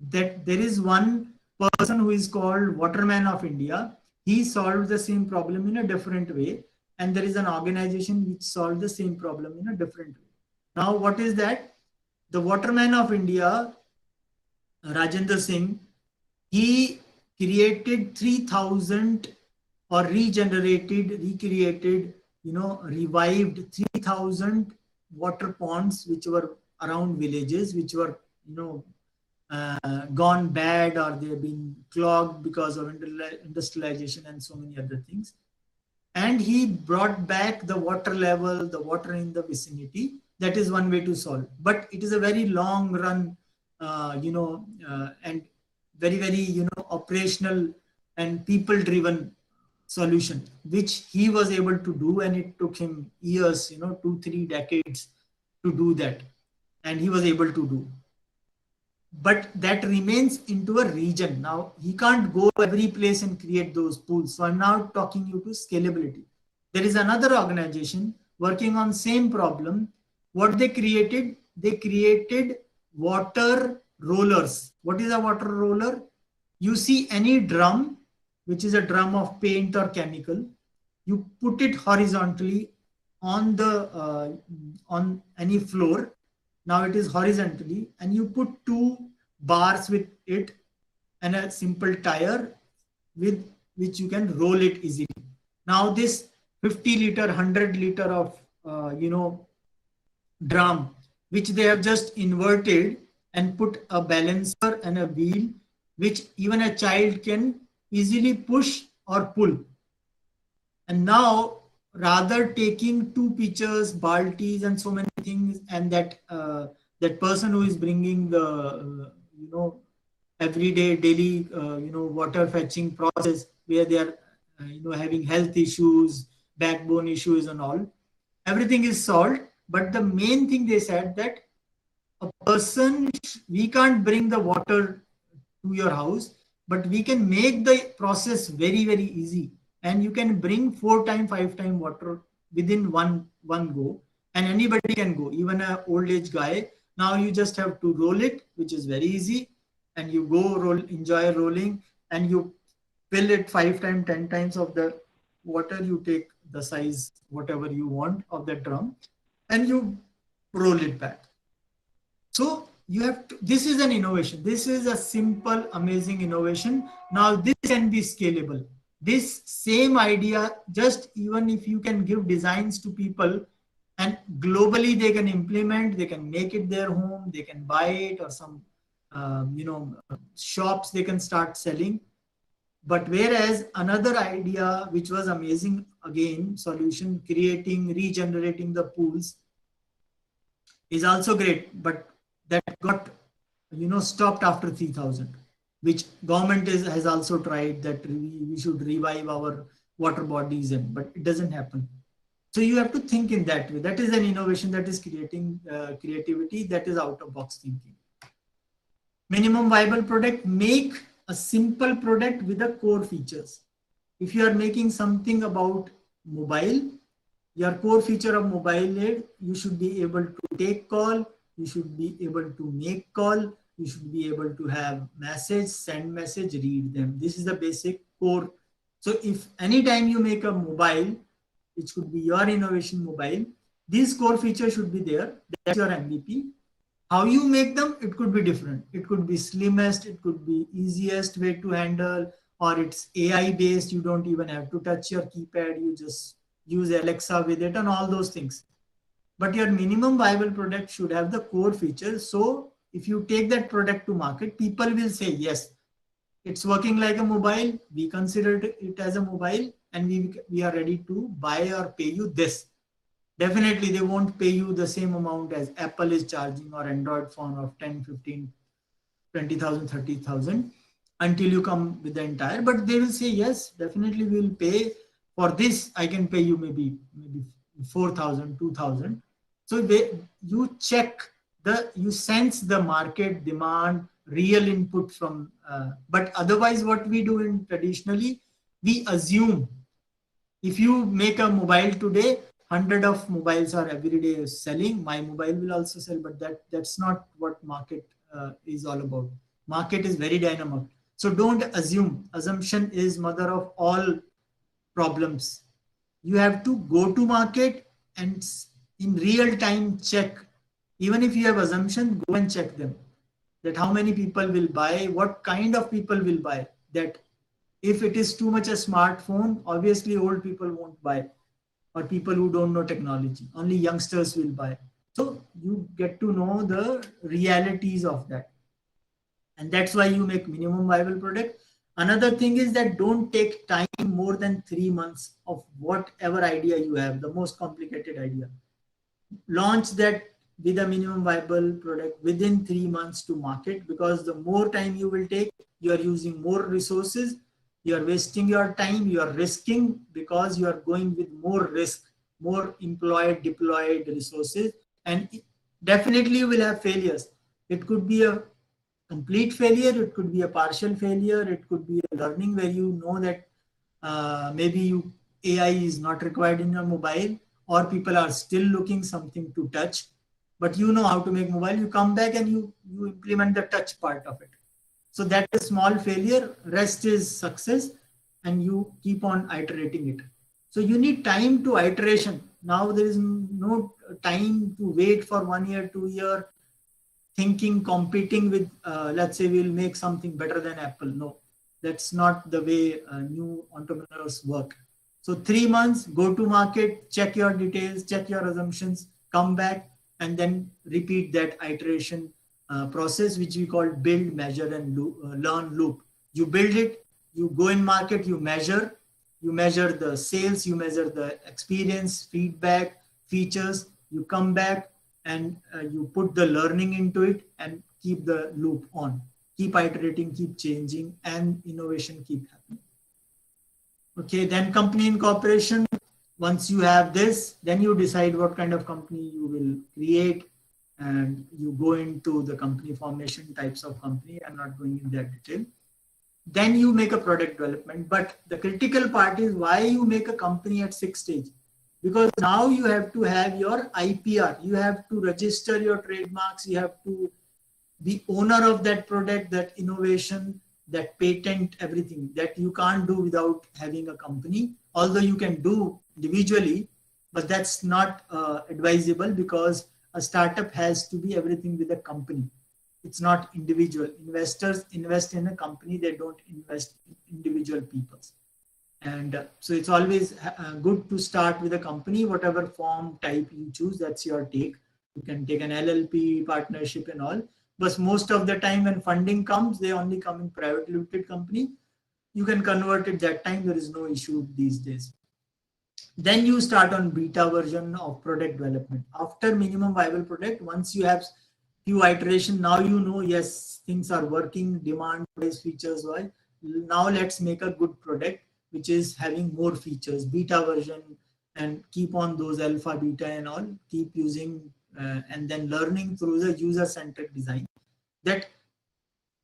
that there is one person who is called Waterman of India. He solved the same problem in a different way. And there is an organization which solved the same problem in a different way. Now, what is that? The Waterman of India, Rajendra Singh, he created 3,000 or recreated, revived 3,000 water ponds which were around villages, which were gone bad, or they have been clogged because of industrialization and so many other things. And he brought back the water level, the water in the vicinity. That is one way to solve. But it is a very long run, and very, very, operational and people driven solution, which he was able to do, and it took him years, 2-3 decades to do that, and he was able to do. But that remains into a region. Now he can't go every place and create those pools. So I'm now talking you to scalability. There is another organization working on same problem. What they created water rollers. What is a water roller? You see any drum, which is a drum of paint or chemical, you put it horizontally on the on any floor. Now it is horizontally, and you put 2 bars with it and a simple tire with which you can roll it easily. Now this 50 liter, 100 liter of drum, which they have just inverted and put a balancer and a wheel, which even a child can easily push or pull. And now, rather taking 2 pitchers, baltis, and so many things, and that person who is bringing the everyday daily water fetching process, where they are having health issues, backbone issues, and all, everything is solved. But the main thing they said, that a person, we can't bring the water to your house, but we can make the process very, very easy. And you can bring 4 times, 5 times water within one go, and anybody can go, even an old age guy. Now you just have to roll it, which is very easy, and you go roll, enjoy rolling, and you fill it 5 times, 10 times of the water. You take the size, whatever you want of the drum, and you roll it back. So you have to, this is an innovation. This is a simple, amazing innovation. Now this can be scalable. This same idea, just even if you can give designs to people and globally they can implement, they can make it their home, they can buy it, or some shops they can start selling. But whereas another idea which was amazing, again solution, creating, regenerating the pools, is also great, but that got stopped after 3000, which government has also tried, that we should revive our water bodies, but it doesn't happen. So you have to think in that way. That is an innovation, that is creating creativity, that is out of box thinking. Minimum viable product, make a simple product with the core features. If you are making something about mobile, your core feature of mobile aid, you should be able to take call, you should be able to make call, you should be able to have message, send message, read them. This is the basic core. So if anytime you make a mobile, which could be your innovation mobile, these core features should be there. That's your MVP. How you make them, it could be different. It could be slimmest, it could be easiest way to handle, or it's AI based. You don't even have to touch your keypad. You just use Alexa with it and all those things. But your minimum viable product should have the core features. So if you take that product to market, people will say, yes, it's working like a mobile. We consider it as a mobile and we are ready to buy or pay you this. Definitely, they won't pay you the same amount as Apple is charging or Android phone of 10, 15, 20,000, 30,000 until you come with the entire. But they will say, yes, definitely we will pay for this. I can pay you maybe 4,000, 2,000. So you check you sense the market demand, real input from. But otherwise, what we do in traditionally, we assume if you make a mobile today, 100 of mobiles are every day selling, my mobile will also sell, but that's not what market is all about. Market is very dynamic. So don't assume. Assumption is mother of all problems. You have to go to market and in real time check. Even if you have assumption, go and check them. That how many people will buy, what kind of people will buy. That if it is too much a smartphone, obviously old people won't buy. Or people who don't know technology, only youngsters will buy. So you get to know the realities of that. And that's why you make minimum viable product. Another thing is that don't take time more than 3 months of whatever idea you have, the most complicated idea. Launch that with a minimum viable product within 3 months to market, because the more time you will take, you are using more resources. You are wasting your time, you are risking, because you are going with more risk, more employed, deployed resources, and definitely you will have failures. It could be a complete failure, it could be a partial failure, it could be a learning where you know that maybe AI is not required in your mobile, or people are still looking something to touch, but you know how to make mobile, you come back and you implement the touch part of it. So that is small failure, rest is success, and you keep on iterating it. So you need time to iteration. Now there is no time to wait for 1 year, 2 year, thinking, competing with, let's say we'll make something better than Apple. No, that's not the way new entrepreneurs work. So 3 months, go to market, check your details, check your assumptions, come back, and then repeat that iteration process, which we call build, measure, and learn loop. You build it, you go in market, you measure the sales, you measure the experience, feedback, features, you come back and you put the learning into it and keep the loop on. Keep iterating, keep changing, and innovation keep happening. Okay, then company incorporation. Once you have this, then you decide what kind of company you will create, and you go into the company formation, types of company. I'm not going in that detail. Then you make a product development. But the critical part is why you make a company at 6th stage. Because now you have to have your IPR. You have to register your trademarks. You have to be owner of that product, that innovation, that patent, everything that you can't do without having a company. Although you can do individually, but that's not advisable, because a startup has to be everything with a company. It's not individual. Investors invest in a company, they don't invest in individual people. And so it's always good to start with a company, whatever form type you choose, that's your take. You can take an LLP, partnership and all. But most of the time when funding comes, they only come in private limited company. You can convert it that time, there is no issue these days. Then you start on beta version of product development. After minimum viable product, once you have few iteration, now you know, yes, things are working, demand wise, features wise. Now let's make a good product which is having more features, beta version, and keep on those alpha, beta and all, keep using and then learning through the user-centric design. That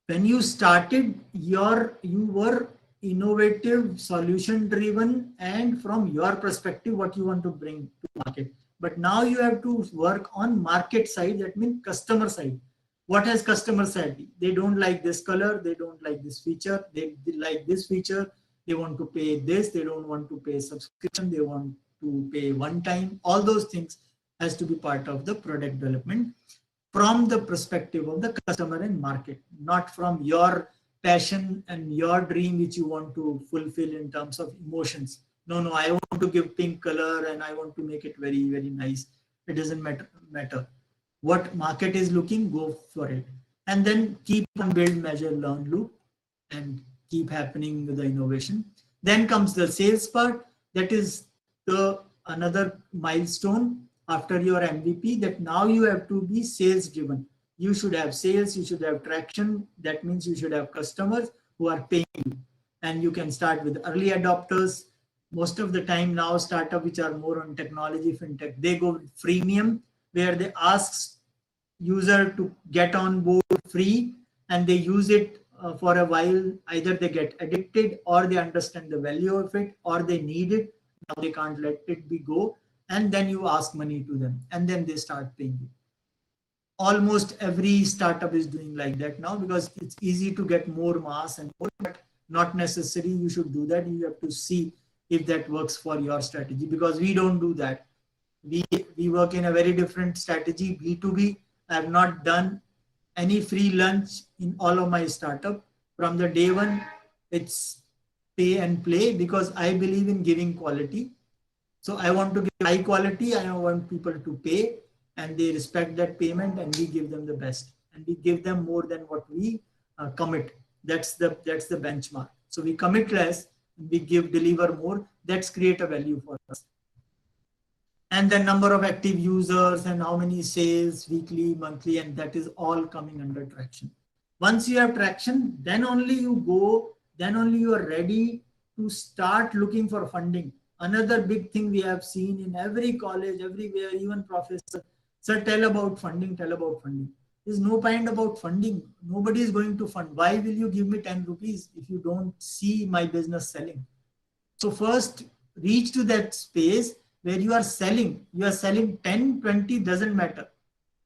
when you started, you were innovative, solution driven, and from your perspective, what you want to bring to market. But now you have to work on market side, that means customer side. What has customer said? They don't like this color, they don't like this feature, they like this feature, they want to pay this, they don't want to pay subscription, they want to pay one time. All those things has to be part of the product development from the perspective of the customer and market, not from your passion and your dream which you want to fulfill in terms of emotions. No, I want to give pink color and I want to make it very, very nice. It doesn't matter. What market is looking, go for it. And then keep on build, measure, learn loop and keep happening with the innovation. Then comes the sales part. That is the another milestone after your MVP, that now you have to be sales driven. You should have sales, you should have traction. That means you should have customers who are paying you. And you can start with early adopters. Most of the time now startup which are more on technology, fintech, they go with freemium, where they ask user to get on board free and they use it for a while. Either they get addicted or they understand the value of it or they need it. Now they can't let it be go. And then you ask money to them and then they start paying you. Almost every startup is doing like that now because it's easy to get more mass and more, but not necessary. You should do that. You have to see if that works for your strategy, because we don't do that. We work in a very different strategy, B2B. I have not done any free lunch in all of my startup. From the day one, it's pay and play because I believe in giving quality. So I want to give high quality. I want people to pay and they respect that payment and we give them the best and we give them more than what we commit. That's the benchmark. So we commit less, we deliver more. That's create a value for us. And the number of active users and how many sales weekly, monthly, and that is all coming under traction. Once you have traction, then only you are ready to start looking for funding. Another big thing we have seen in every college, everywhere, even professor, sir, tell about funding. There's no point about funding. Nobody is going to fund. Why will you give me 10 rupees if you don't see my business selling? So first reach to that space where you are selling 10, 20, doesn't matter.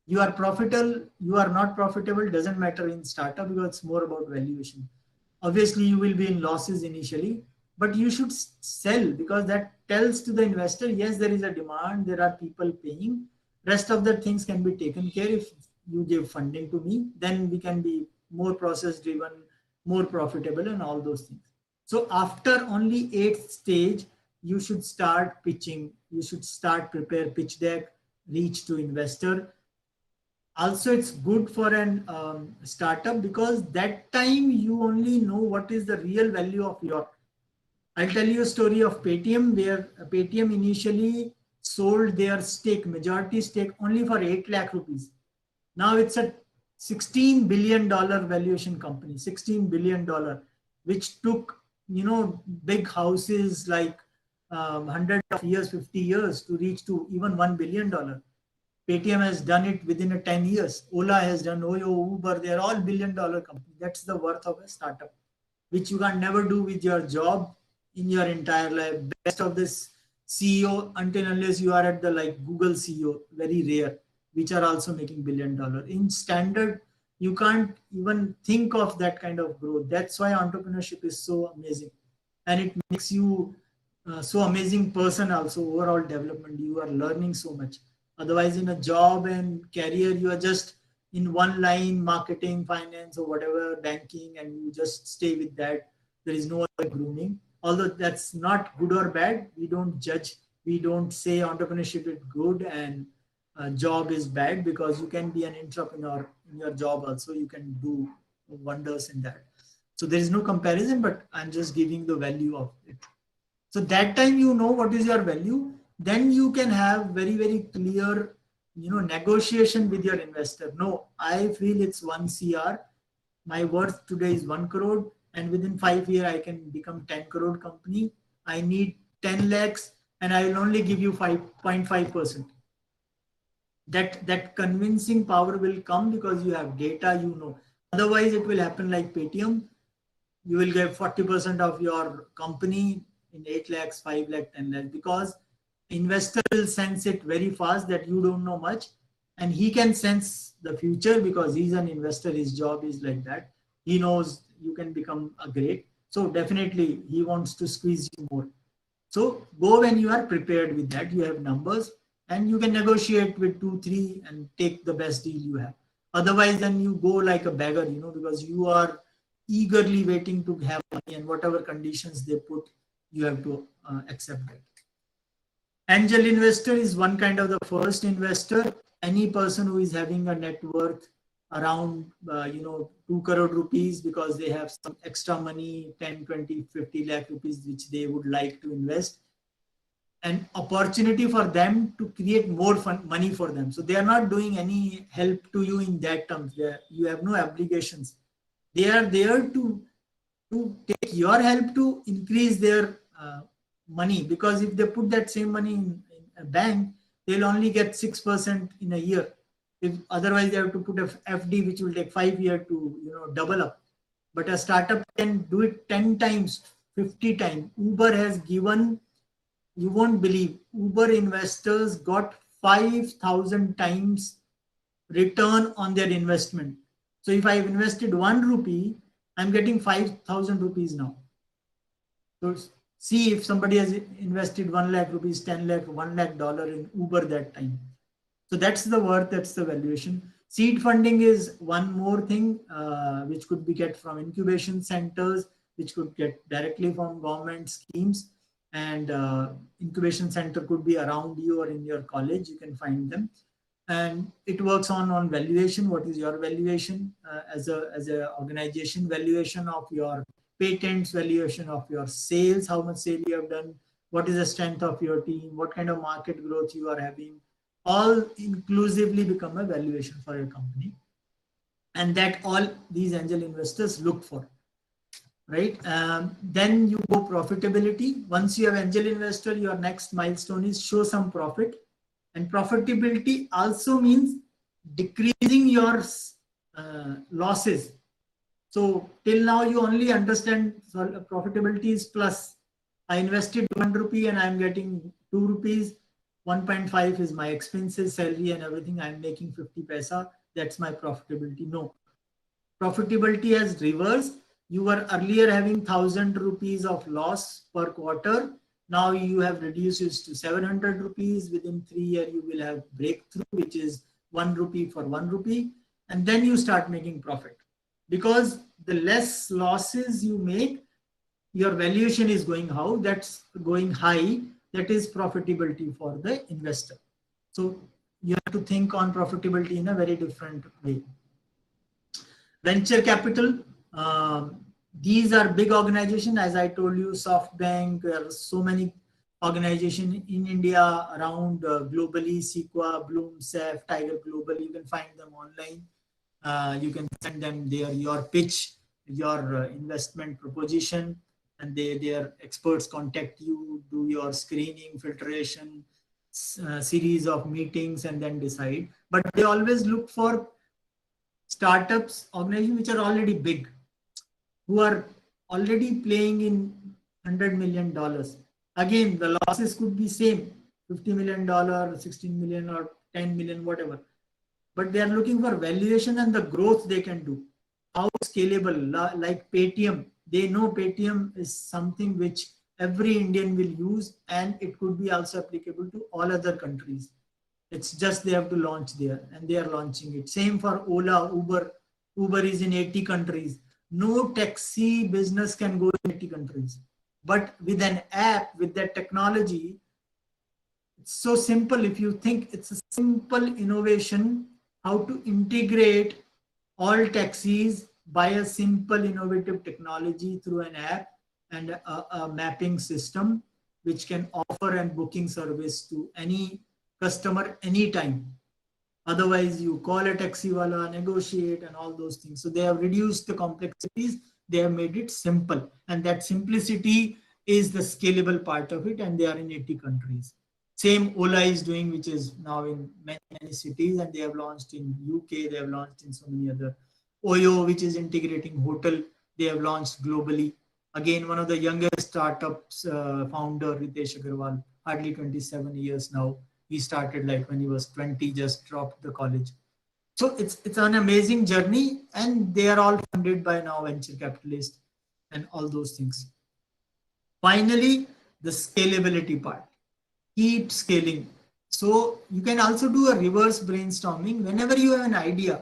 You are profitable, you are not profitable, doesn't matter in startup because it's more about valuation. Obviously you will be in losses initially, but you should sell because that tells to the investor, yes, there is a demand, there are people paying. Rest of the things can be taken care if you give funding to me, then we can be more process driven, more profitable and all those things. So after only 8th stage, you should start pitching. You should start prepare pitch deck, reach to investor. Also, it's good for an startup because that time you only know what is the real value of your. I'll tell you a story of Paytm where Paytm initially sold their stake, majority stake only for 8 lakh rupees. Now it's a $16 billion valuation company, $16 billion, which took, big houses like 100 of years, 50 years to reach to even $1 billion. Paytm has done it within 10 years. Ola has done, Oyo, Uber, they're all $1 billion companies. That's the worth of a startup, which you can never do with your job in your entire life. Best of this CEO, until unless you are at the Google CEO, very rare, which are also making $1 billion. In standard, you can't even think of that kind of growth. That's why entrepreneurship is so amazing. And it makes you so amazing person also, overall development. You are learning so much. Otherwise, in a job and career, you are just in one line, marketing, finance, or whatever, banking, and you just stay with that. There is no other grooming. Although that's not good or bad, we don't judge. We don't say entrepreneurship is good and job is bad, because you can be an entrepreneur in your job also. You can do wonders in that. So there is no comparison, but I'm just giving the value of it. So that time you know what is your value, then you can have very, very clear, negotiation with your investor. No, I feel it's 1 CR. My worth today is 1 crore, and within 5 years I can become 10 crore company. I need 10 lakhs and I will only give you 5.5%. That convincing power will come because you have data, Otherwise it will happen like Paytm. You will get 40% of your company in 8 lakhs, 5 lakh, 10 lakhs, because investor will sense it very fast that you don't know much, and he can sense the future because he's an investor. His job is like that. He knows you can become a great. So definitely he wants to squeeze you more. So go when you are prepared with that. You have numbers and you can negotiate with 2, 3 and take the best deal you have. Otherwise, then you go like a beggar, because you are eagerly waiting to have money, and whatever conditions they put, you have to accept that. Angel investor is one kind of the first investor. Any person who is having a net worth around 2 crore rupees, because they have some extra money, 10, 20, 50 lakh rupees, which they would like to invest. An opportunity for them to create more money for them. So they are not doing any help to you in that terms. You have no obligations. They are there to take your help to increase their money, because if they put that same money in a bank, they'll only get 6% in a year. If otherwise they have to put a FD, which will take 5 years to double up. But a startup can do it 10 times, 50 times. Uber has given, you won't believe, Uber investors got 5,000 times return on their investment. So if I've invested 1 rupee, I'm getting 5,000 rupees now. So see if somebody has invested 1 lakh rupees, 10 lakh, $1 lakh in Uber that time. So that's the worth, that's the valuation. Seed funding is one more thing, which could be get from incubation centers, which could get directly from government schemes. And incubation center could be around you or in your college, you can find them. And it works on valuation. What is your valuation as a organization? Valuation of your patents, valuation of your sales, how much sale you have done, what is the strength of your team, what kind of market growth you are having, all inclusively become a valuation for your company. And that all these angel investors look for, right? Then you go profitability. Once you have angel investor, your next milestone is show some profit. And profitability also means decreasing your losses. So till now you only understand profitability is plus. I invested 1 rupee and I'm getting 2 rupees. 1.5 is my expenses, salary and everything. I'm making 50 paisa. That's my profitability. No. Profitability has reversed. You were earlier having 1,000 rupees of loss per quarter. Now you have reduced it to 700 rupees. Within 3 years, you will have breakthrough, which is 1 rupee for 1 rupee. And then you start making profit. Because the less losses you make, your valuation is going how? That's going high. That is profitability for the investor. So you have to think on profitability in a very different way. Venture capital. These are big organizations. As I told you, SoftBank, there are so many organizations in India, around globally, Sequoia, Bloom, SAF, Tiger Global. You can find them online. You can send them your pitch, your investment proposition, and their experts contact you, do your screening, filtration, series of meetings, and then decide. But they always look for startups, organizations which are already big, who are already playing in $100 million. Again, the losses could be same, $50 million, 16 million, or 10 million, whatever. But they are looking for valuation and the growth they can do. How scalable, like Paytm. They know Paytm is something which every Indian will use, and it could be also applicable to all other countries. It's just they have to launch there, and they are launching it. Same for Ola, Uber. Uber is in 80 countries. No taxi business can go in 80 countries. But with an app, with that technology, it's so simple. If you think it's a simple innovation, how to integrate all taxis by a simple innovative technology through an app and a mapping system which can offer a booking service to any customer anytime. Otherwise, you call a taxi wala, negotiate, and all those things. So they have reduced the complexities. They have made it simple, and that simplicity is the scalable part of it. And they are in 80 countries. Same Ola is doing, which is now in many cities, and they have launched in UK. They have launched in so many other. Oyo, which is integrating hotel, they have launched globally. Again, one of the youngest startups founder, Ritesh Agarwal, hardly 27 years now. He started like when he was 20, just dropped the college. So it's an amazing journey, and they are all funded by now venture capitalists and all those things. Finally, the scalability part. Keep scaling. So you can also do a reverse brainstorming. Whenever you have an idea,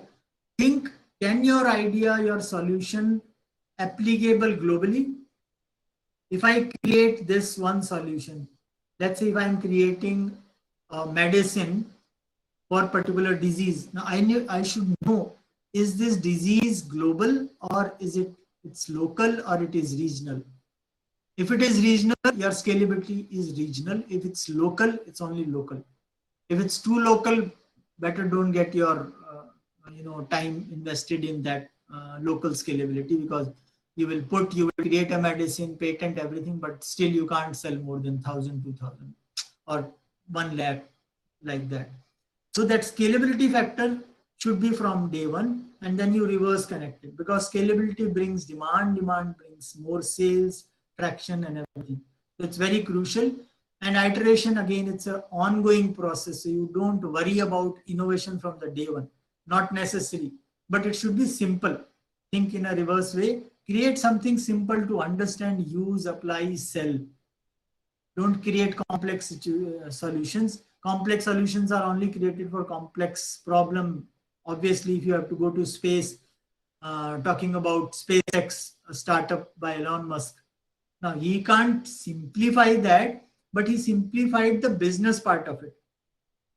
think, can your idea, your solution applicable globally? If I create this one solution, let's say if I'm creating a medicine for particular disease. Now I should know, is this disease global, or is it's local, or it is regional? If it is regional, your scalability is regional. If it's local, it's only local. If it's too local, better don't get your time invested in that local scalability, because you will create a medicine, patent everything, but still you can't sell more than 1,000, 2,000 or 1 lakh, like that. So that scalability factor should be from day one, and then you reverse connect it, because scalability brings demand brings more sales, traction, and everything. So it's very crucial. And iteration, again, it's an ongoing process. So you don't worry about innovation from the day one, not necessary, but it should be simple. Think in a reverse way. Create something simple to understand, use, apply, sell. Don't create complex solutions. Complex solutions are only created for complex problem. Obviously, if you have to go to space, talking about SpaceX, a startup by Elon Musk. Now, he can't simplify that, but he simplified the business part of it.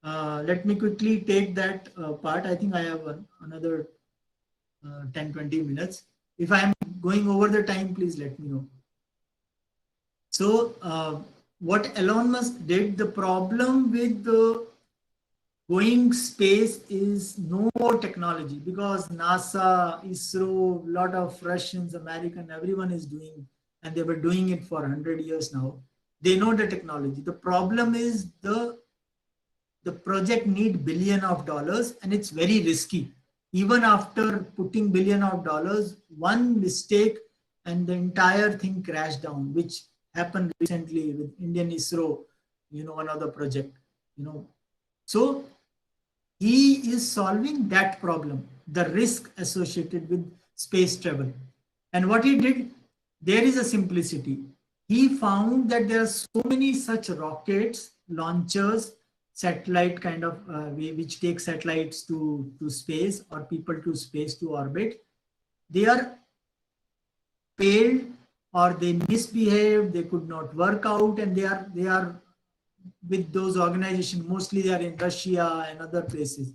Let me quickly take that part. I think I have another 10-20 minutes. If I am going over the time, please let me know. So what Elon Musk did, the problem with the going space is no more technology, because NASA, ISRO, a lot of Russians, American, everyone is doing, and they were doing it for 100 years now. They know the technology. The problem is the project need $1 billion, and it's very risky. Even after putting $1 billion, one mistake and the entire thing crashed down, which happened recently with Indian ISRO, one of the project, So he is solving that problem, the risk associated with space travel. And what he did, there is a simplicity. He found that there are so many such rockets, launchers, satellite kind of which take satellites to space, or people to space, to orbit. They are failed, or they misbehaved, they could not work out, and they are with those organizations. Mostly they are in Russia and other places.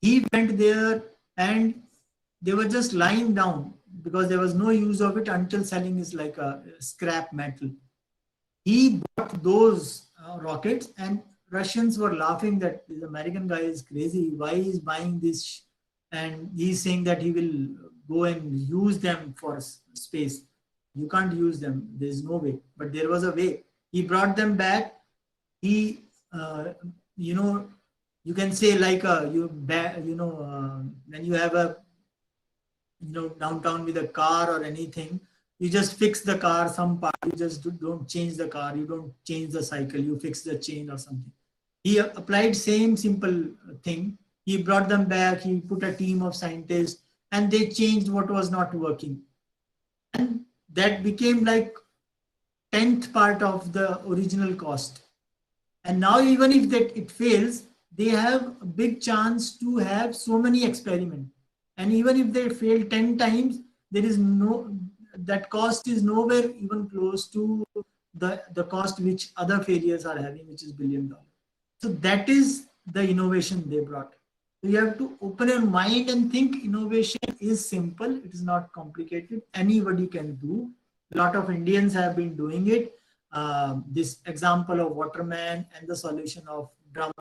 He went there, and they were just lying down, because there was no use of it until selling is like a scrap metal. He bought those rockets, and Russians were laughing that this American guy is crazy. Why is buying this? And he's saying that he will go and use them for space. You can't use them. There's no way. But there was a way. He brought them back. He, you can say like when you have a, downtown with a car or anything, you just fix the car, some part, you just don't change the car, you don't change the cycle, you fix the chain or something. He applied same simple thing. He brought them back, he put a team of scientists, and they changed what was not working. And that became like 10th part of the original cost. And now even if it fails, they have a big chance to have so many experiments. And even if they fail 10 times, there is no, that cost is nowhere even close to the cost which other failures are having, which is $1 billion. So that is the innovation they brought. So you have to open your mind and think innovation is simple. It is not complicated. Anybody can do. A lot of Indians have been doing it. This example of Waterman and the solution of drum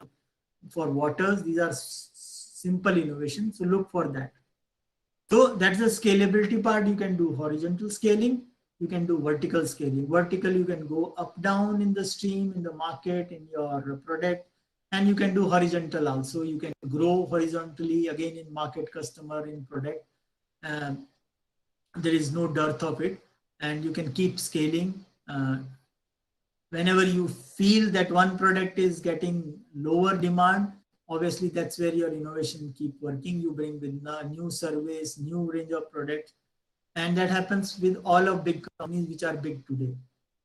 for waters, these are simple innovations. So look for that. So that's the scalability part. You can do horizontal scaling. You can do vertical scaling. Vertical, you can go up, down in the stream, in the market, in your product. And you can do horizontal also. You can grow horizontally, again, in market, customer, in product. There is no dearth of it. And you can keep scaling. Whenever you feel that one product is getting lower demand, obviously that's where your innovation keep working. You bring with new service, new range of products. And that happens with all of big companies which are big today.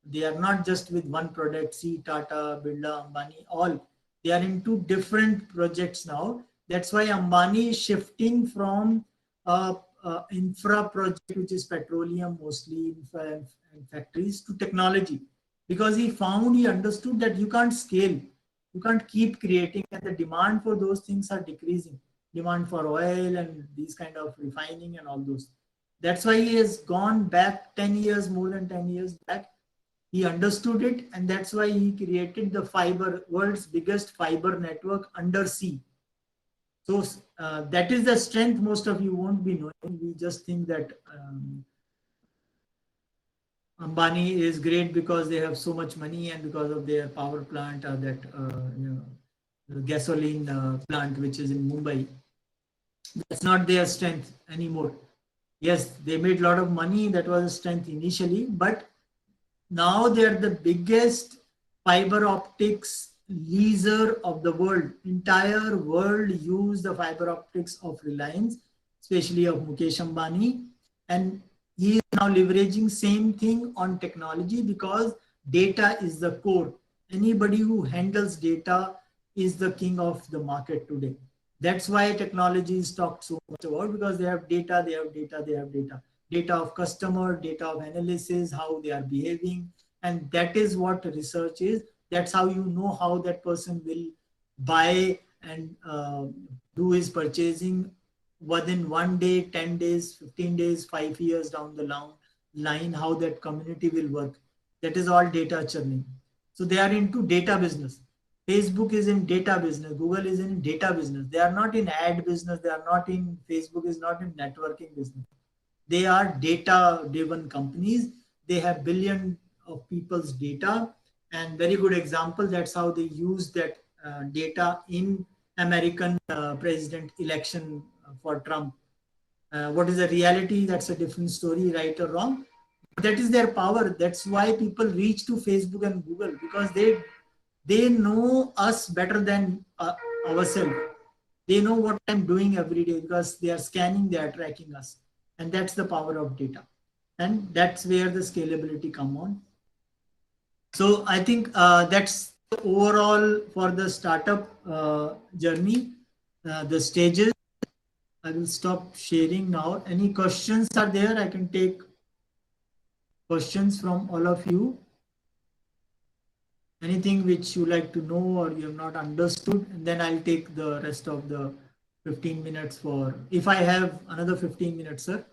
They are not just with one product. See Tata, Birla, Ambani, all. They are into different projects now. That's why Ambani is shifting from infra project, which is petroleum, mostly infra and factories, to technology. Because he understood that you can't scale. You can't keep creating, and the demand for those things are decreasing. Demand for oil and these kind of refining and all those. That's why he has gone back 10 years, more than 10 years back. He understood it, and that's why he created the world's biggest fiber network under sea. So that is the strength most of you won't be knowing. We just think that Ambani is great because they have so much money and because of their power plant or that gasoline plant which is in Mumbai. That's not their strength anymore. Yes, they made a lot of money. That was a strength initially, but now they're the biggest fiber optics leaser of the world. Entire world use the fiber optics of Reliance, especially of Mukesh Ambani, and he is now leveraging same thing on technology because data is the core. Anybody who handles data is the king of the market today. That's why technology is talked so much about, because they have data, they have data, they have data. Data of customer, data of analysis, how they are behaving. And that is what research is. That's how you know how that person will buy and do his purchasing within 1 day, 10 days, 15 days, 5 years down the line, how that community will work. That is all data churning. So they are into data business. Facebook is in data business. Google is in data business. They are not in ad business. They are not in, Facebook is not in networking business. They are data driven companies. They have billions of people's data, and very good example. That's how they use that data in American president election for Trump. What is the reality? That's a different story, right or wrong. That is their power. That's why people reach to Facebook and Google, because they know us better than ourselves. They know what I'm doing every day because they are scanning, they are tracking us. And that's the power of data. And that's where the scalability come on. So I think that's overall for the startup journey, the stages. I will stop sharing now. Any questions are there? I can take questions from all of you. Anything which you like to know or you have not understood, and then I'll take the rest of the 15 minutes for, if I have another 15 minutes, sir.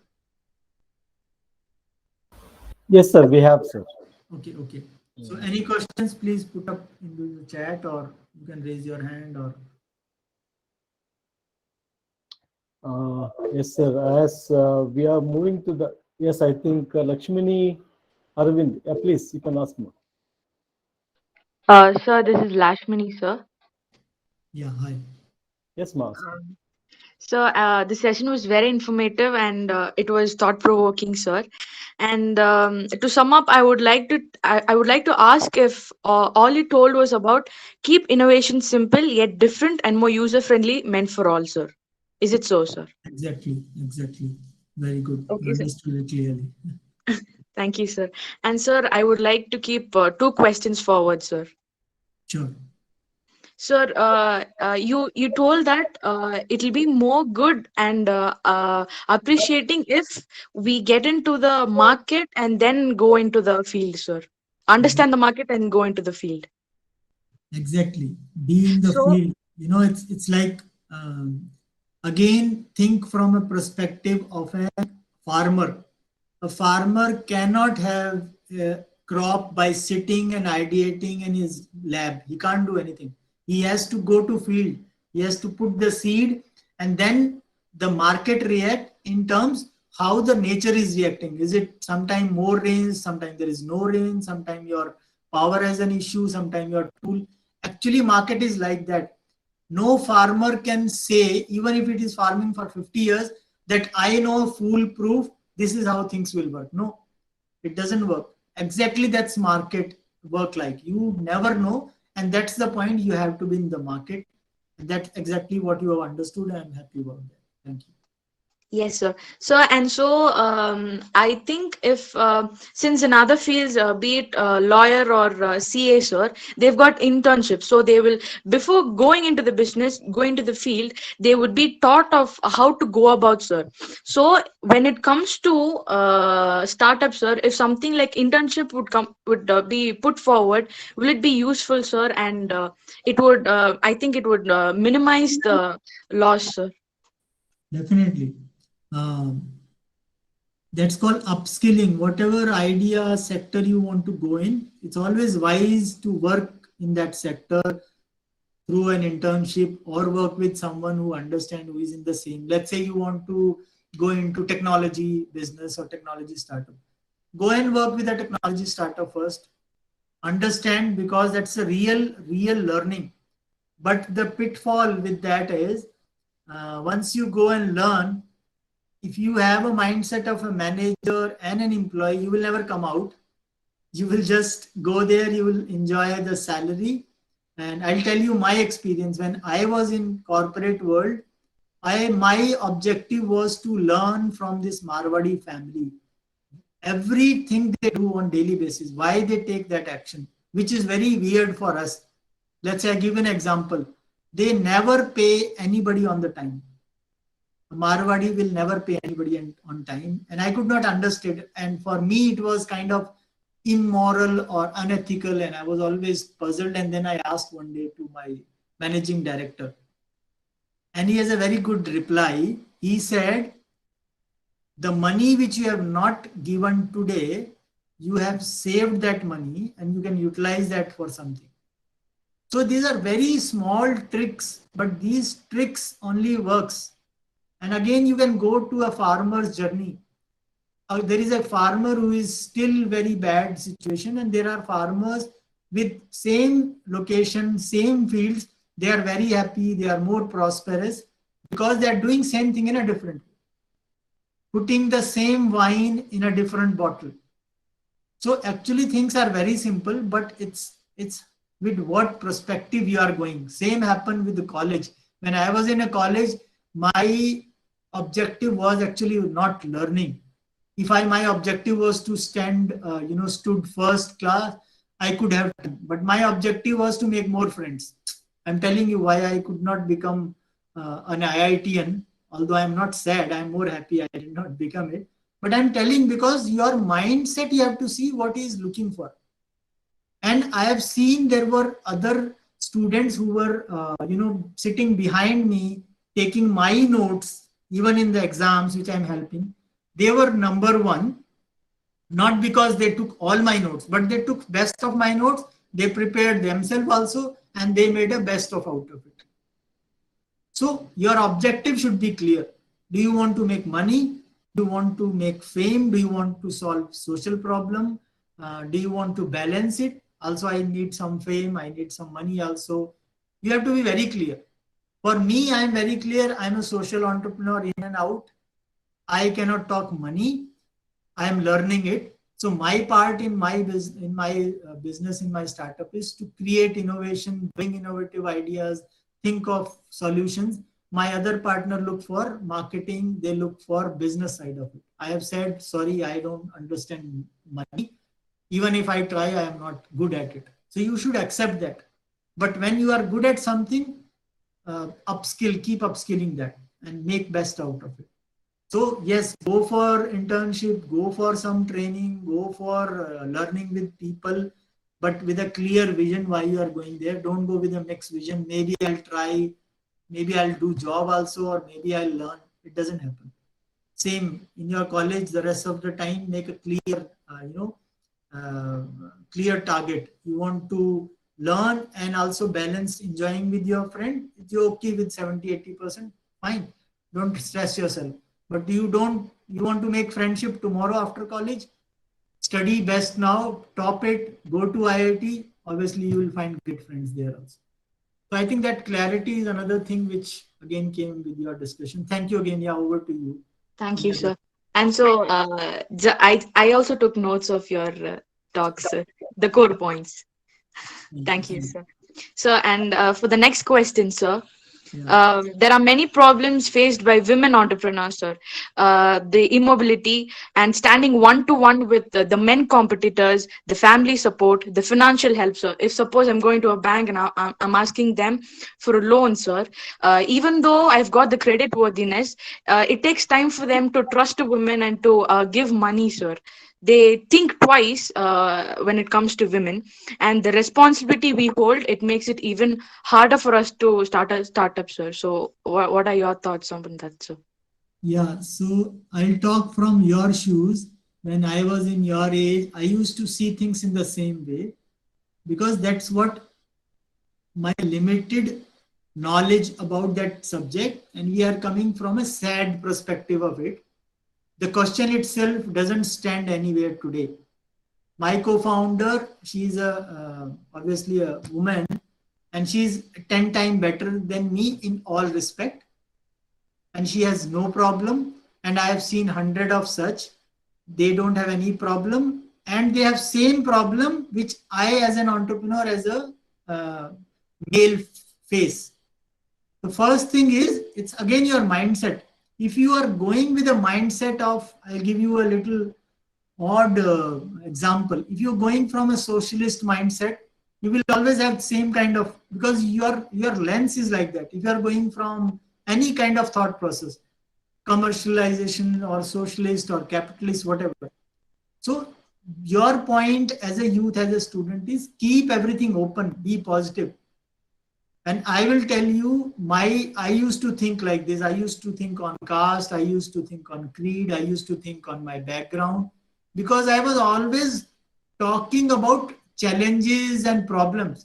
Yes, sir, we have, sir. Okay. So any questions, please put up into the chat, or you can raise your hand, or. Yes, sir. As we are moving to the, yes, I think Lakshmini Arvind, please, you can ask more. Sir, this is Lashmini, sir. Yeah, hi. Yes, ma'am. So the session was very informative and it was thought-provoking, sir. And to sum up, I would like to ask if all you told was about keep innovation simple yet different and more user-friendly, meant for all, sir. Is it so, sir? Exactly. Very good. Okay, You sir. understood it clearly. Thank you, sir. And sir, I would like to keep 2 questions forward, sir. Sure. Sir, you told that it'll be more good and appreciating if we get into the market and then go into the field, sir. Understand the market and go into the field. Exactly. Be in the So, field. It's like, um, again, think from a perspective of a farmer. A farmer cannot have a crop by sitting and ideating in his lab. He can't do anything. He has to go to field. He has to put the seed, and then the market react in terms how the nature is reacting. Is it sometime more rain, sometimes there is no rain, sometimes your power has an issue, sometimes your tool. Actually, market is like that. No farmer can say, even if it is farming for 50 years, that I know foolproof, this is how things will work. No, it doesn't work. Exactly, that's market work like. You never know, and that's the point. You have to be in the market. And that's exactly what you have understood. I'm happy about that. Thank you. yes, sir. I think if since in other fields, be it lawyer or CA, sir, they've got internships. So they will, before going into the business, going to the field, they would be taught of how to go about, sir. So when it comes to startup, sir, if something like internship would be put forward, will it be useful, sir? And it would, I think, it would minimize the loss, sir. Definitely. Um, that's called upskilling. Whatever idea sector you want to go in, it's always wise to work in that sector through an internship or work with someone who understands, who is in the same. Let's say you want to go into technology business or technology startup. Go and work with a technology startup first. Understand, because that's a real learning. But the pitfall with that is, once you go and learn, if you have a mindset of a manager and an employee, you will never come out. You will just go there, you will enjoy the salary. And I'll tell you my experience. When I was in corporate world, my objective was to learn from this Marwadi family. Everything they do on daily basis, why they take that action, which is very weird for us. Let's say I give an example. They never pay anybody on the time. Marwadi will never pay anybody on time. And I could not understand. And for me, it was kind of immoral or unethical. And I was always puzzled. And then I asked one day to my managing director. And he has a very good reply. He said, the money which you have not given today, you have saved that money and you can utilize that for something. So these are very small tricks, but these tricks only works. And again, you can go to a farmer's journey. There is a farmer who is still very bad situation, and there are farmers with same location, same fields. They are very happy. They are more prosperous because they are doing same thing in a different way, putting the same wine in a different bottle. So actually things are very simple, but it's with what perspective you are going. Same happened with the college. When I was in a college, my objective was actually not learning. If my objective was to stood first class, I could have done. But my objective was to make more friends. I'm telling you why I could not become an IITian. Although I'm not sad, I'm more happy I did not become it. But I'm telling, because your mindset, you have to see what he is looking for. And I have seen there were other students who were, sitting behind me, taking my notes, even in the exams which I'm helping. They were number one, not because they took all my notes, but they took best of my notes. They prepared themselves also, and they made a best of out of it. So your objective should be clear. Do you want to make money? Do you want to make fame? Do you want to solve social problem? Do you want to balance it? Also, I need some fame. I need some money also. You have to be very clear. For me, I'm very clear. I'm a social entrepreneur in and out. I cannot talk money. I am learning it. So my part in my business, in my startup, is to create innovation, bring innovative ideas, think of solutions. My other partner look for marketing. They look for business side of it. I have said, sorry, I don't understand money. Even if I try, I am not good at it. So you should accept that. But when you are good at something, upskill, keep upskilling that and make best out of it. So yes, go for internship, go for some training, go for learning with people, but with a clear vision why you are going there. Don't go with a mixed vision. Maybe I'll try, maybe I'll do job also, or maybe I'll learn. It doesn't happen. Same in your college, the rest of the time, make a clear, clear target. You want to learn and also balance enjoying with your friend. If you're okay with 70-80%, fine. Don't stress yourself. But you want to make friendship tomorrow after college, study best now, top it, go to IIT. Obviously, you will find great friends there also. So I think that clarity is another thing which again came with your discussion. Thank you again. Yeah, over to you. Thank you, sir. And so I also took notes of your talks, sir, the core points. Thank you, sir. So, and for the next question, sir, there are many problems faced by women entrepreneurs, sir. The immobility and standing one-to-one with the men competitors, the family support, the financial help, sir. If suppose I'm going to a bank and I'm asking them for a loan, sir, even though I've got the credit worthiness, it takes time for them to trust a woman and to give money, sir. They think twice when it comes to women, and the responsibility we hold, it makes it even harder for us to start a startup, sir. So what are your thoughts on that, sir? Yeah, so I'll talk from your shoes. When I was in your age, I used to see things in the same way, because that's what my limited knowledge about that subject, and we are coming from a sad perspective of it. The question itself doesn't stand anywhere today. My co-founder, she's obviously a woman, and she's 10 times better than me in all respect, and she has no problem. And I have seen 100 of such. They don't have any problem, and they have same problem which I, as an entrepreneur, as a male, face. The first thing is, it's again your mindset. If you are going with a mindset of, I'll give you a little odd example. If you're going from a socialist mindset, you will always have the same kind of, because your lens is like that. If you are going from any kind of thought process, commercialization or socialist or capitalist, whatever. So your point as a youth, as a student, is keep everything open, be positive. And I will tell you, I used to think like this. I used to think on caste. I used to think on creed. I used to think on my background, because I was always talking about challenges and problems.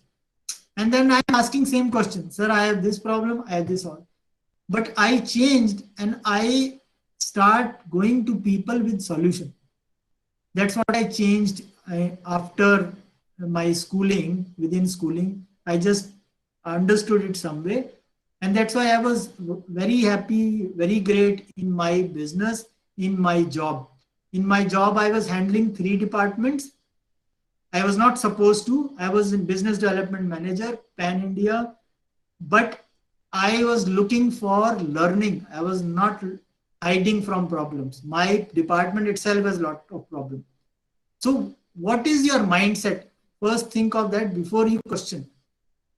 And then I'm asking same question. Sir, I have this problem. I have this all. But I changed and I start going to people with solution. That's what I changed after my schooling. Within schooling, I just understood it some way. And that's why I was very happy, very great in my business, in my job. In my job, I was handling 3 departments. I was not supposed to. I was in business development manager, Pan India, but I was looking for learning. I was not hiding from problems. My department itself has a lot of problems. So what is your mindset? First, think of that before you question.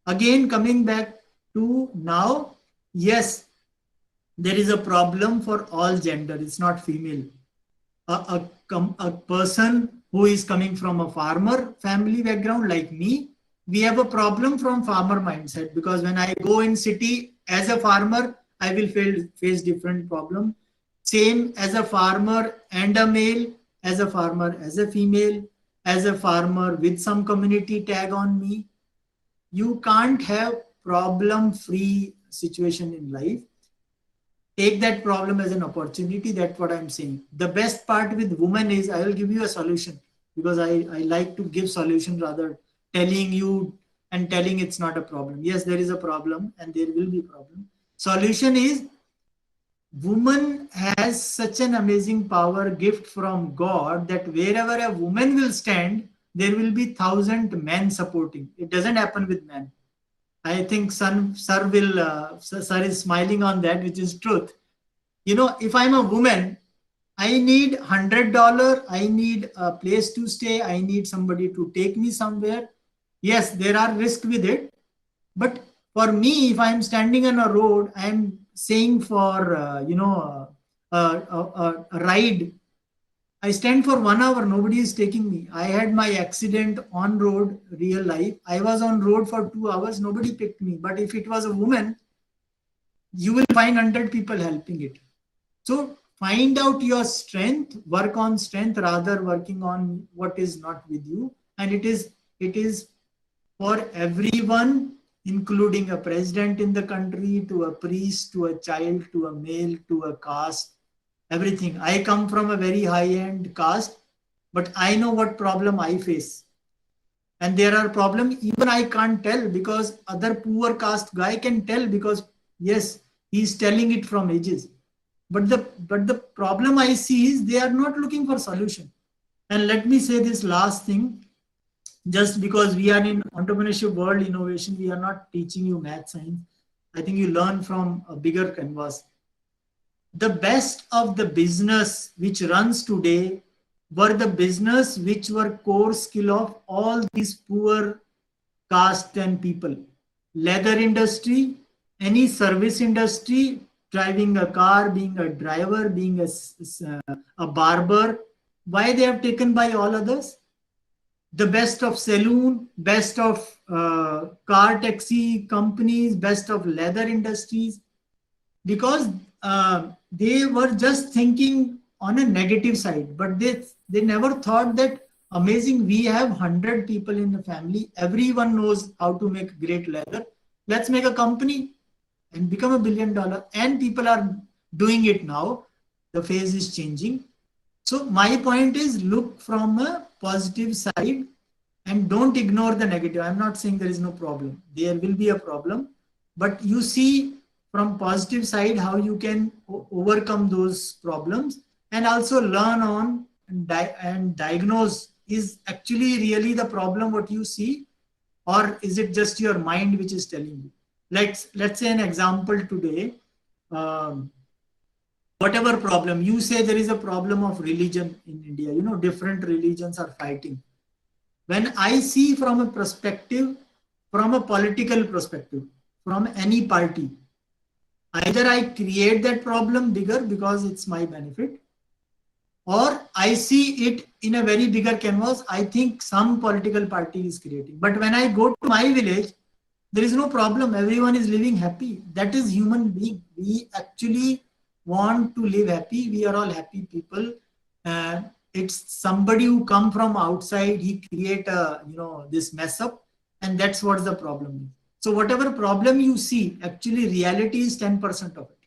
Again, coming back to now, yes, there is a problem for all gender. It's not female. A person who is coming from a farmer family background like me, we have a problem from farmer mindset, because when I go in city as a farmer, I will face different problem. Same as a farmer and a male, as a farmer, as a female, as a farmer with some community tag on me. You can't have problem-free situation in life. Take that problem as an opportunity. That's what I'm saying. The best part with women is, I will give you a solution, because I like to give solution rather telling you and telling it's not a problem. Yes, there is a problem and there will be a problem. Solution is, woman has such an amazing power, gift from God, that wherever a woman will stand, there will be 1,000 men supporting. It doesn't happen with men. I think sir is smiling on that, which is truth. You know, if I'm a woman, I need $100. I need a place to stay. I need somebody to take me somewhere. Yes, there are risks with it, But for me, if I'm standing on a road, I'm saying for, a ride, I stand for 1 hour, nobody is taking me. I had my accident on road, real life. I was on road for 2 hours, nobody picked me. But if it was a woman, you will find 100 people helping it. So find out your strength, work on strength rather working on what is not with you. And it is for everyone, including a president in the country, to a priest, to a child, to a male, to a caste, everything. I come from a very high-end caste, but I know what problem I face. And there are problems even I can't tell, because other poor caste guy can tell, because yes, he's telling it from ages. But the problem I see is they are not looking for solution. And let me say this last thing, just because we are in entrepreneurship world, innovation, we are not teaching you math, science. I think you learn from a bigger canvas. The best of the business which runs today were the business which were core skill of all these poor caste and people. Leather industry, any service industry, driving a car, being a driver, being a barber. Why they have taken by all others? The best of saloon, best of car taxi companies, best of leather industries, because they were just thinking on a negative side, but they never thought that amazing, we have 100 people in the family, everyone knows how to make great leather, let's make a company and become $1 billion. And people are doing it now. The phase is changing. So my point is, look from a positive side and don't ignore the negative. I'm not saying there is no problem. There will be a problem, but you see from positive side how you can overcome those problems, and also learn on and diagnose, is actually really the problem what you see, or is it just your mind which is telling you? Let's say an example today. Whatever problem you say, there is a problem of religion in India, different religions are fighting. When I see from a perspective, from a political perspective, from any party, either I create that problem bigger because it's my benefit, or I see it in a very bigger canvas. I think some political party is creating. But when I go to my village, there is no problem. Everyone is living happy. That is human being. We actually want to live happy. We are all happy people. It's somebody who come from outside. He create this mess up, and that's what the problem is. So whatever problem you see, actually reality is 10% of it.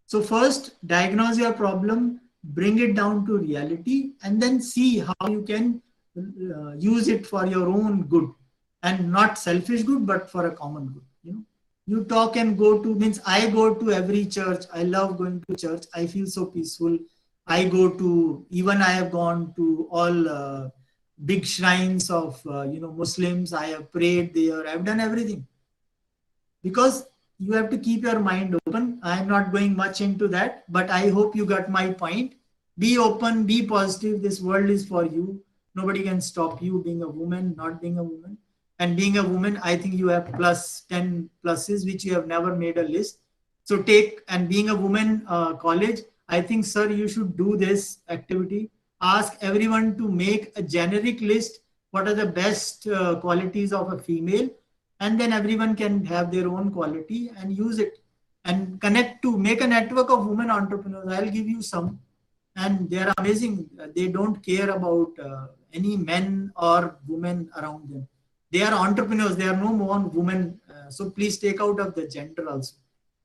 So first diagnose your problem, bring it down to reality, and then see how you can use it for your own good, and not selfish good, but for a common good. You talk and go to, means I go to every church. I love going to church. I feel so peaceful. I go to, even I have gone to all big shrines of Muslims. I have prayed there. I've done everything, because you have to keep your mind open. I'm not going much into that, but I hope you got my point. Be open, be positive. This world is for you. Nobody can stop you being a woman, not being a woman. And being a woman, I think you have 10 pluses, which you have never made a list. So take, and being a woman college, I think, sir, you should do this activity. Ask everyone to make a generic list. What are the best qualities of a female? And then everyone can have their own quality and use it, and connect to, make a network of women entrepreneurs. I'll give you some, and they are amazing. They don't care about any men or women around them. They are entrepreneurs. They are no more women. So please take out of the gender also.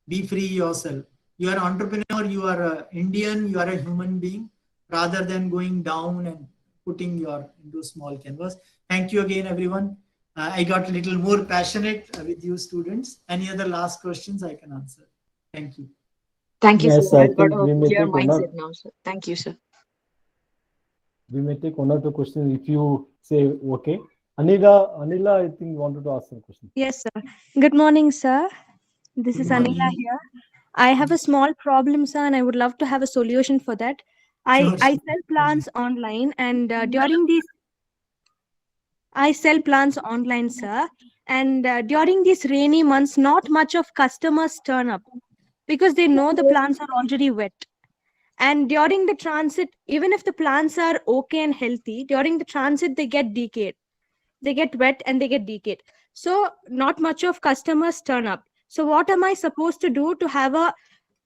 Be free yourself. You are an entrepreneur. You are an Indian. You are a human being, rather than going down and putting your into small canvas. Thank you again, everyone. I got a little more passionate with you students. Any other last questions I can answer? Thank you. Thank you, Yes, sir. I I've got think a we may clear take one or, mindset now, sir. Thank you, sir. we may take one or two questions if you say okay. Anila, I think wanted to ask some question. Yes, sir. Good morning, sir. This is Good Anila morning. here. I have a small problem, sir, and I would love to have a solution for that. Sure. I sell plants online, and during these, I sell plants online, sir. And during these rainy months, not much of customers turn up because they know the plants are already wet. And during the transit, even if the plants are okay and healthy, during the transit, they get decayed. They get wet and they get decayed. So not much of customers turn up. So what am I supposed to do to have a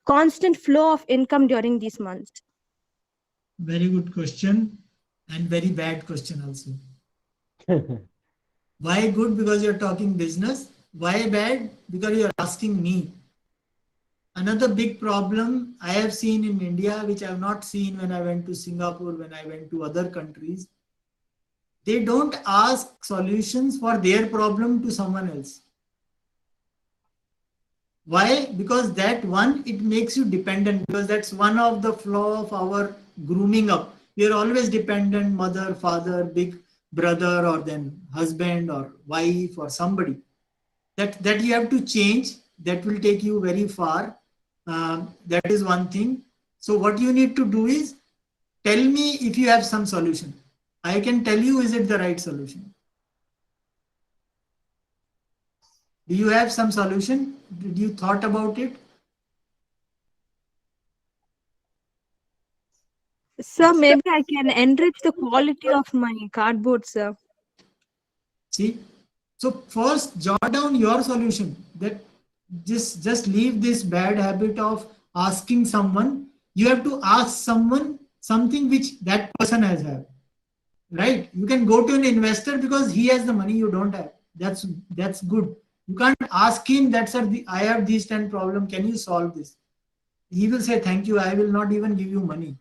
constant flow of income during these months? Very good question and very bad question also. Why good? Because you're talking business. Why bad? Because you're asking me. Another big problem I have seen in India, which I have not seen when I went to Singapore, when I went to other countries, they don't ask solutions for their problem to someone else. Why? Because that one, it makes you dependent, because that's one of the flaw of our grooming up. We are always dependent, mother, father, big brother, or then husband or wife or somebody. That you have to change. That will take you very far. That is one thing. So what you need to do is tell me if you have some solution. I can tell you, is it the right solution? Do you have some solution? Did you thought about it? Sir, maybe I can enrich the quality of my cardboard, sir. See, so first jot down your solution. That just leave this bad habit of asking someone. You have to ask someone something which that person has had. Right? You can go to an investor because he has the money you don't have. That's good. You can't ask him that's I have these 10 problems. Can you solve this? He will say thank you. I will not even give you money.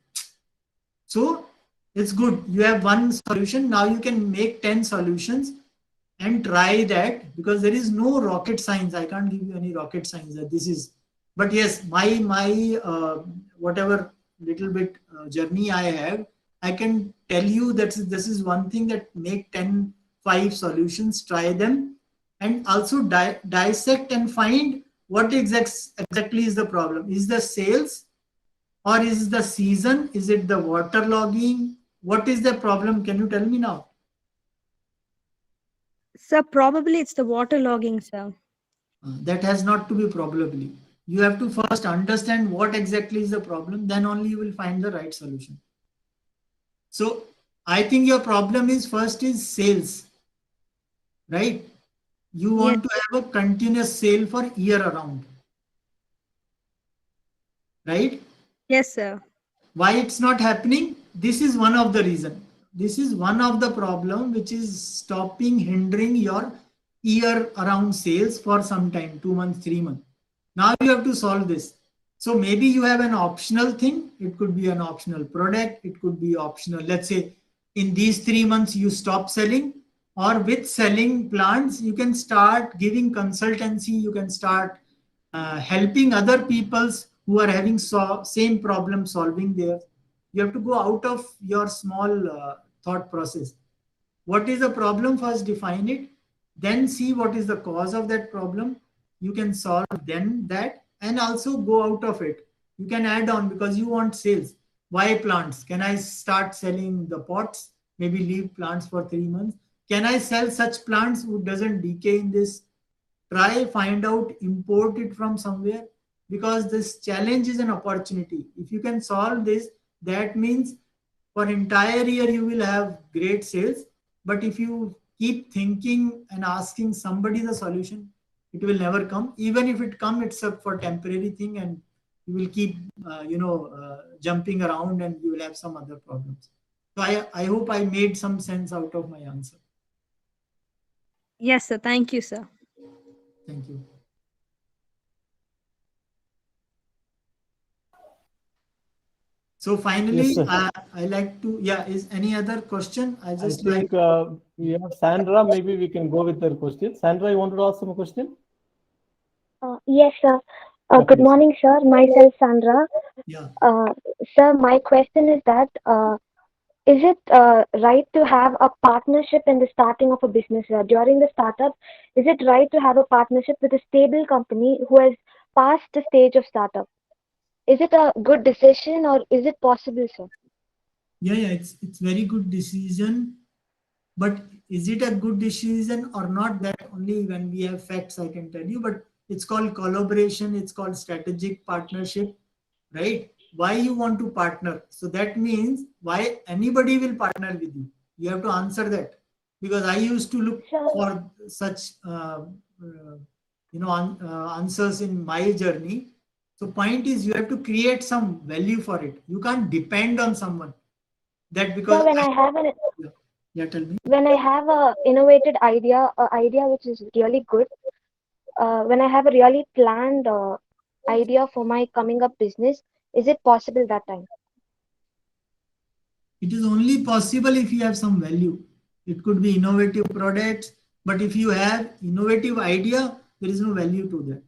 So it's good. You have one solution. Now you can make 10 solutions and try that, because there is no rocket science. I can't give you any rocket science that this is. But yes, my whatever little bit journey I have, I can tell you that this is one thing that make 10, 5 solutions, try them, and also dissect and find what exactly is the problem. Is the sales, or is the season? Is it the water logging? What is the problem? Can you tell me now? Sir, probably it's the water logging, sir. That has not to be probably. You have to first understand what exactly is the problem, then only you will find the right solution. So I think your problem is first is sales, right? You want to have a continuous sale for year around, right? Yes, sir. Why it's not happening? This is one of the reason. This is one of the problem which is stopping, hindering your year around sales for some time, 2 months, 3 months. Now you have to solve this. So maybe you have an optional thing. It could be an optional product. It could be optional. Let's say in these 3 months you stop selling, or with selling plants, you can start giving consultancy. You can start helping other peoples who are having same problem solving there. You have to go out of your small thought process. What is the problem? First define it, then see what is the cause of that problem. You can solve then that, and also go out of it. You can add on, because you want sales. Why plants? Can I start selling the pots? Maybe leave plants for 3 months. Can I sell such plants who doesn't decay in this? Try, find out, import it from somewhere, because this challenge is an opportunity. If you can solve this, that means for entire year you will have great sales. But if you keep thinking and asking somebody the solution, it will never come. Even if it come, it's a for temporary thing, and you will keep jumping around, and you will have some other problems. So I hope I made some sense out of my answer. Yes, sir. Thank you, sir. Thank you. So finally, Yes, sir. I like to, is any other question? I I just think like, we have Sandra. Maybe we can go with her question. Sandra, you wanted to ask some question? Yes, sir. Yeah, Good please. morning, sir. Myself, Sandra. yeah. Sir, my question is that is it right to have a partnership in the starting of a business? During the startup, is it right to have a partnership with a stable company who has passed the stage of startup? Is it a good decision, or is it possible, sir? Yeah, it's very good decision. But is it a good decision or not? That only when we have facts I can tell you. But it's called collaboration. It's called strategic partnership, right? Why you want to partner? So that means why anybody will partner with you. You have to answer that, because I used to look Sure. for such answers in my journey. So point is, you have to create some value for it. You can't depend on someone. That because So when I have an yeah, tell me. when I have a innovated idea, a idea which is really good, when I have a really planned idea for my coming up business, is it possible that time? It is only possible if you have some value. It could be innovative products, but if you have innovative idea, there is no value to that.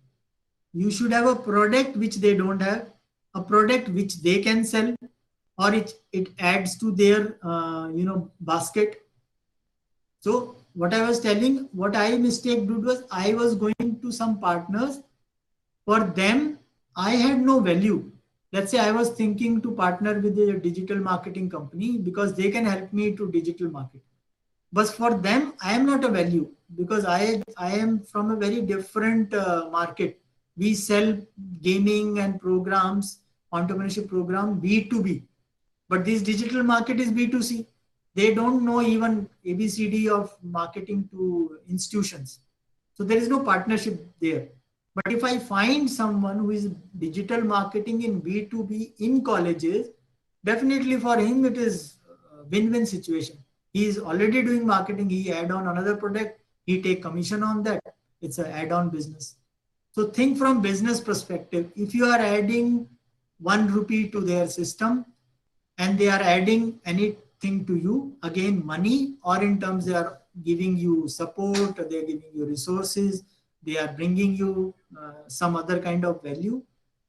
You should have a product which they don't have, a product which they can sell, or it adds to their basket. So what I was telling, what I mistake did was I was going to some partners. For them, I had no value. Let's say I was thinking to partner with a digital marketing company because they can help me to digital market. But for them, I am not a value, because I am from a very different market. We sell gaming and programs, entrepreneurship program, B2B. But this digital market is B2C. They don't know even ABCD of marketing to institutions. So there is no partnership there. But if I find someone who is digital marketing in B2B in colleges, definitely for him it is a win-win situation. He is already doing marketing, he add on another product, he take commission on that. It's an add-on business. So think from business perspective. If you are adding 1 rupee to their system and they are adding anything to you, again money, or in terms they are giving you support, they are giving you resources, they are bringing you some other kind of value.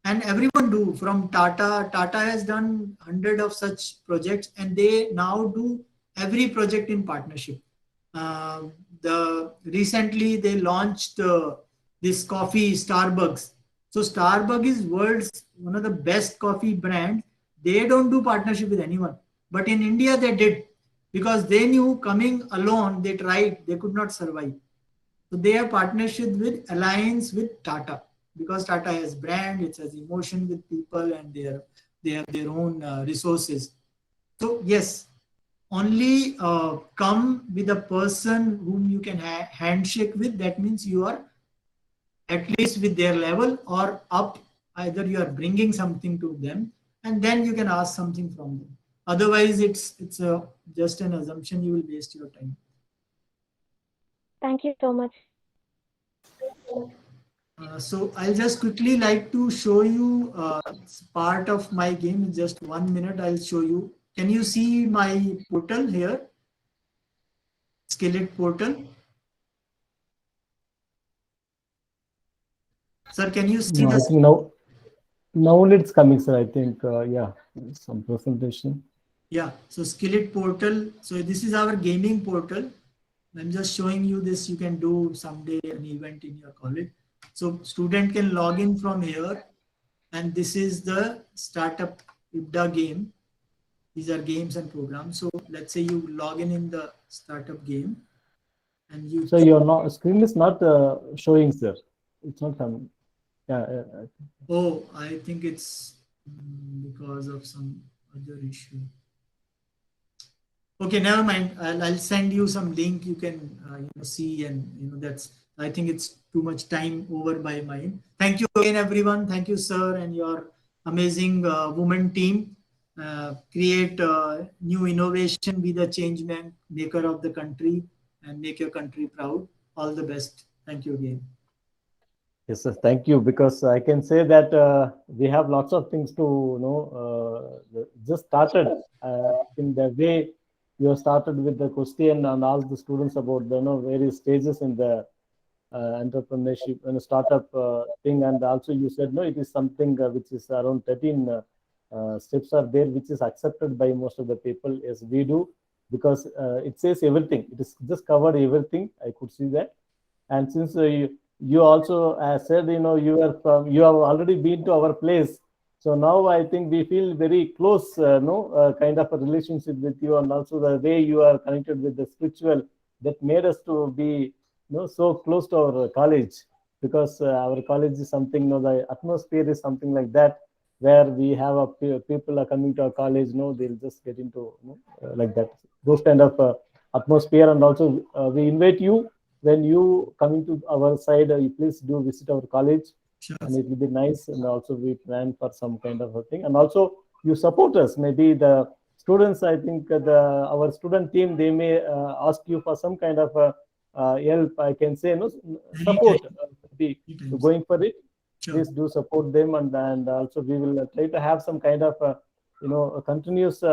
And everyone do. From Tata has done 100 of such projects, and they now do every project in partnership. Recently they launched this coffee, Starbucks. So Starbucks is world's one of the best coffee brands. They don't do partnership with anyone, but in India they did, because they knew coming alone, they tried, they could not survive. So they have partnership with alliance with Tata, because Tata has brand, it has emotion with people, and they have their own resources. So yes, only come with a person whom you can handshake with. That means you are at least with their level or up. Either you are bringing something to them, and then you can ask something from them. Otherwise, it's just an assumption. You will waste your time. Thank you so much. So I'll just quickly like to show you part of my game in just 1 minute. I'll show you. Can you see my portal here? Skillet portal. Sir, can you see No, I this? think now only it's coming, sir. I think, yeah, some presentation. Yeah, so Skillet portal. So this is our gaming portal. I'm just showing you this. You can do someday an event in your college. So student can log in from here, and this is the startup IBDA game. These are games and programs. So let's say you log in the startup game, and you. So your screen is not showing, sir. It's not coming. Yeah. Oh, I think it's because of some other issue. Okay, never mind. I'll send you some link. You can see, and that's. I think it's too much time over by mine. Thank you again, everyone. Thank you, sir, and your amazing women team. Create new innovation. Be the change maker of the country, and make your country proud. All the best. Thank you again. Yes, sir. Thank you. Because I can say that we have lots of things to just started in the way you started with the question and asked the students about the various stages in the entrepreneurship and startup thing, and also you said no, it is something which is around 13 steps are there, which is accepted by most of the people. Yes, we do, because it says everything. It is just covered everything. I could see that, and since you also said you have already been to our place, So now I think we feel very close, kind of a relationship with you, and also the way you are connected with the spiritual, that made us to be, so close to our college, because our college is something, the atmosphere is something like that, where we have people are coming to our college, they'll just get into, like that, those kind of atmosphere. And also we invite you, when you coming to our side, you please do visit our college. Sure. And it will be nice. And also we plan for some kind of a thing, and also you support us. Maybe the students, I think our student team, they may ask you for some kind of help, I can say, support, going for it. Sure. Please do support them, and also we will try to have some kind of a continuous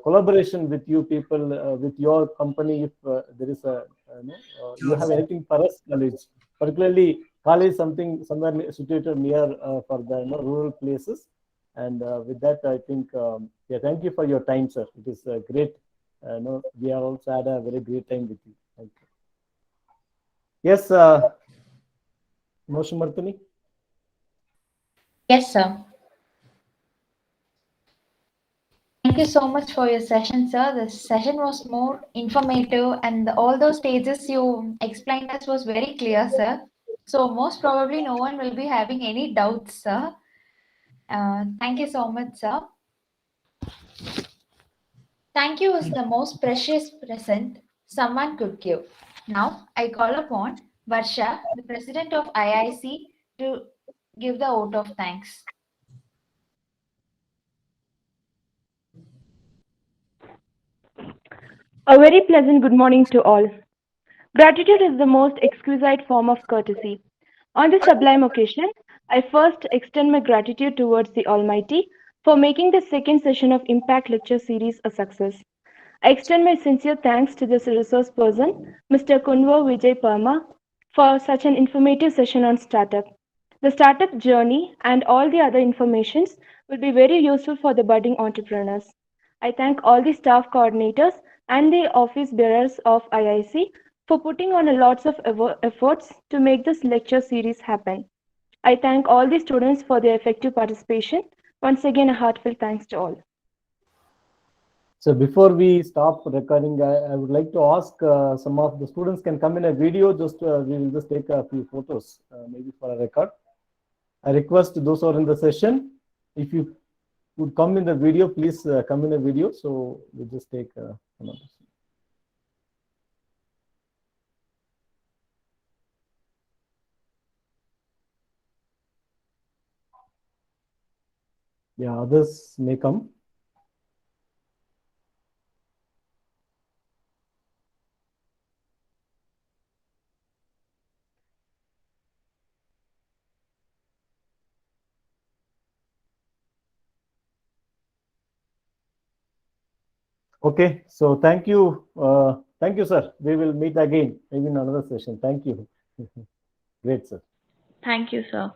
collaboration with you people, with your company, if there is a you have anything for us college, particularly college, something somewhere situated near for the rural places. And with that, I think yeah, thank you for your time, sir. It is great. We have also had a very great time with you. Thank you. Yes, Motion Martini. Yes, sir. Thank you so much for your session, sir. The session was more informative, and all those stages you explained us was very clear, sir. So most probably no one will be having any doubts, sir. Thank you so much, sir. Thank you is the most precious present someone could give. Now I call upon Varsha, the president of IIC, to give the vote of thanks. A very pleasant good morning to all. Gratitude is the most exquisite form of courtesy. On this sublime occasion, I first extend my gratitude towards the Almighty for making the second session of Impact Lecture Series a success. I extend my sincere thanks to this resource person, Mr. Kunvar Vijay Parma, for such an informative session on startup. The startup journey and all the other informations will be very useful for the budding entrepreneurs. I thank all the staff coordinators and the office bearers of IIC for putting on a lots of efforts to make this lecture series happen. I thank all the students for their effective participation. Once again, a heartfelt thanks to all. So before we stop recording, I would like to ask some of the students can come in a video. Just we will just take a few photos, maybe for a record. I request those who are in the session, if you would come in the video, please come in a video. So we'll just take another. Yeah, others may come. Okay, so thank you, sir. We will meet again, maybe in another session. Thank you. Great, sir. Thank you, sir.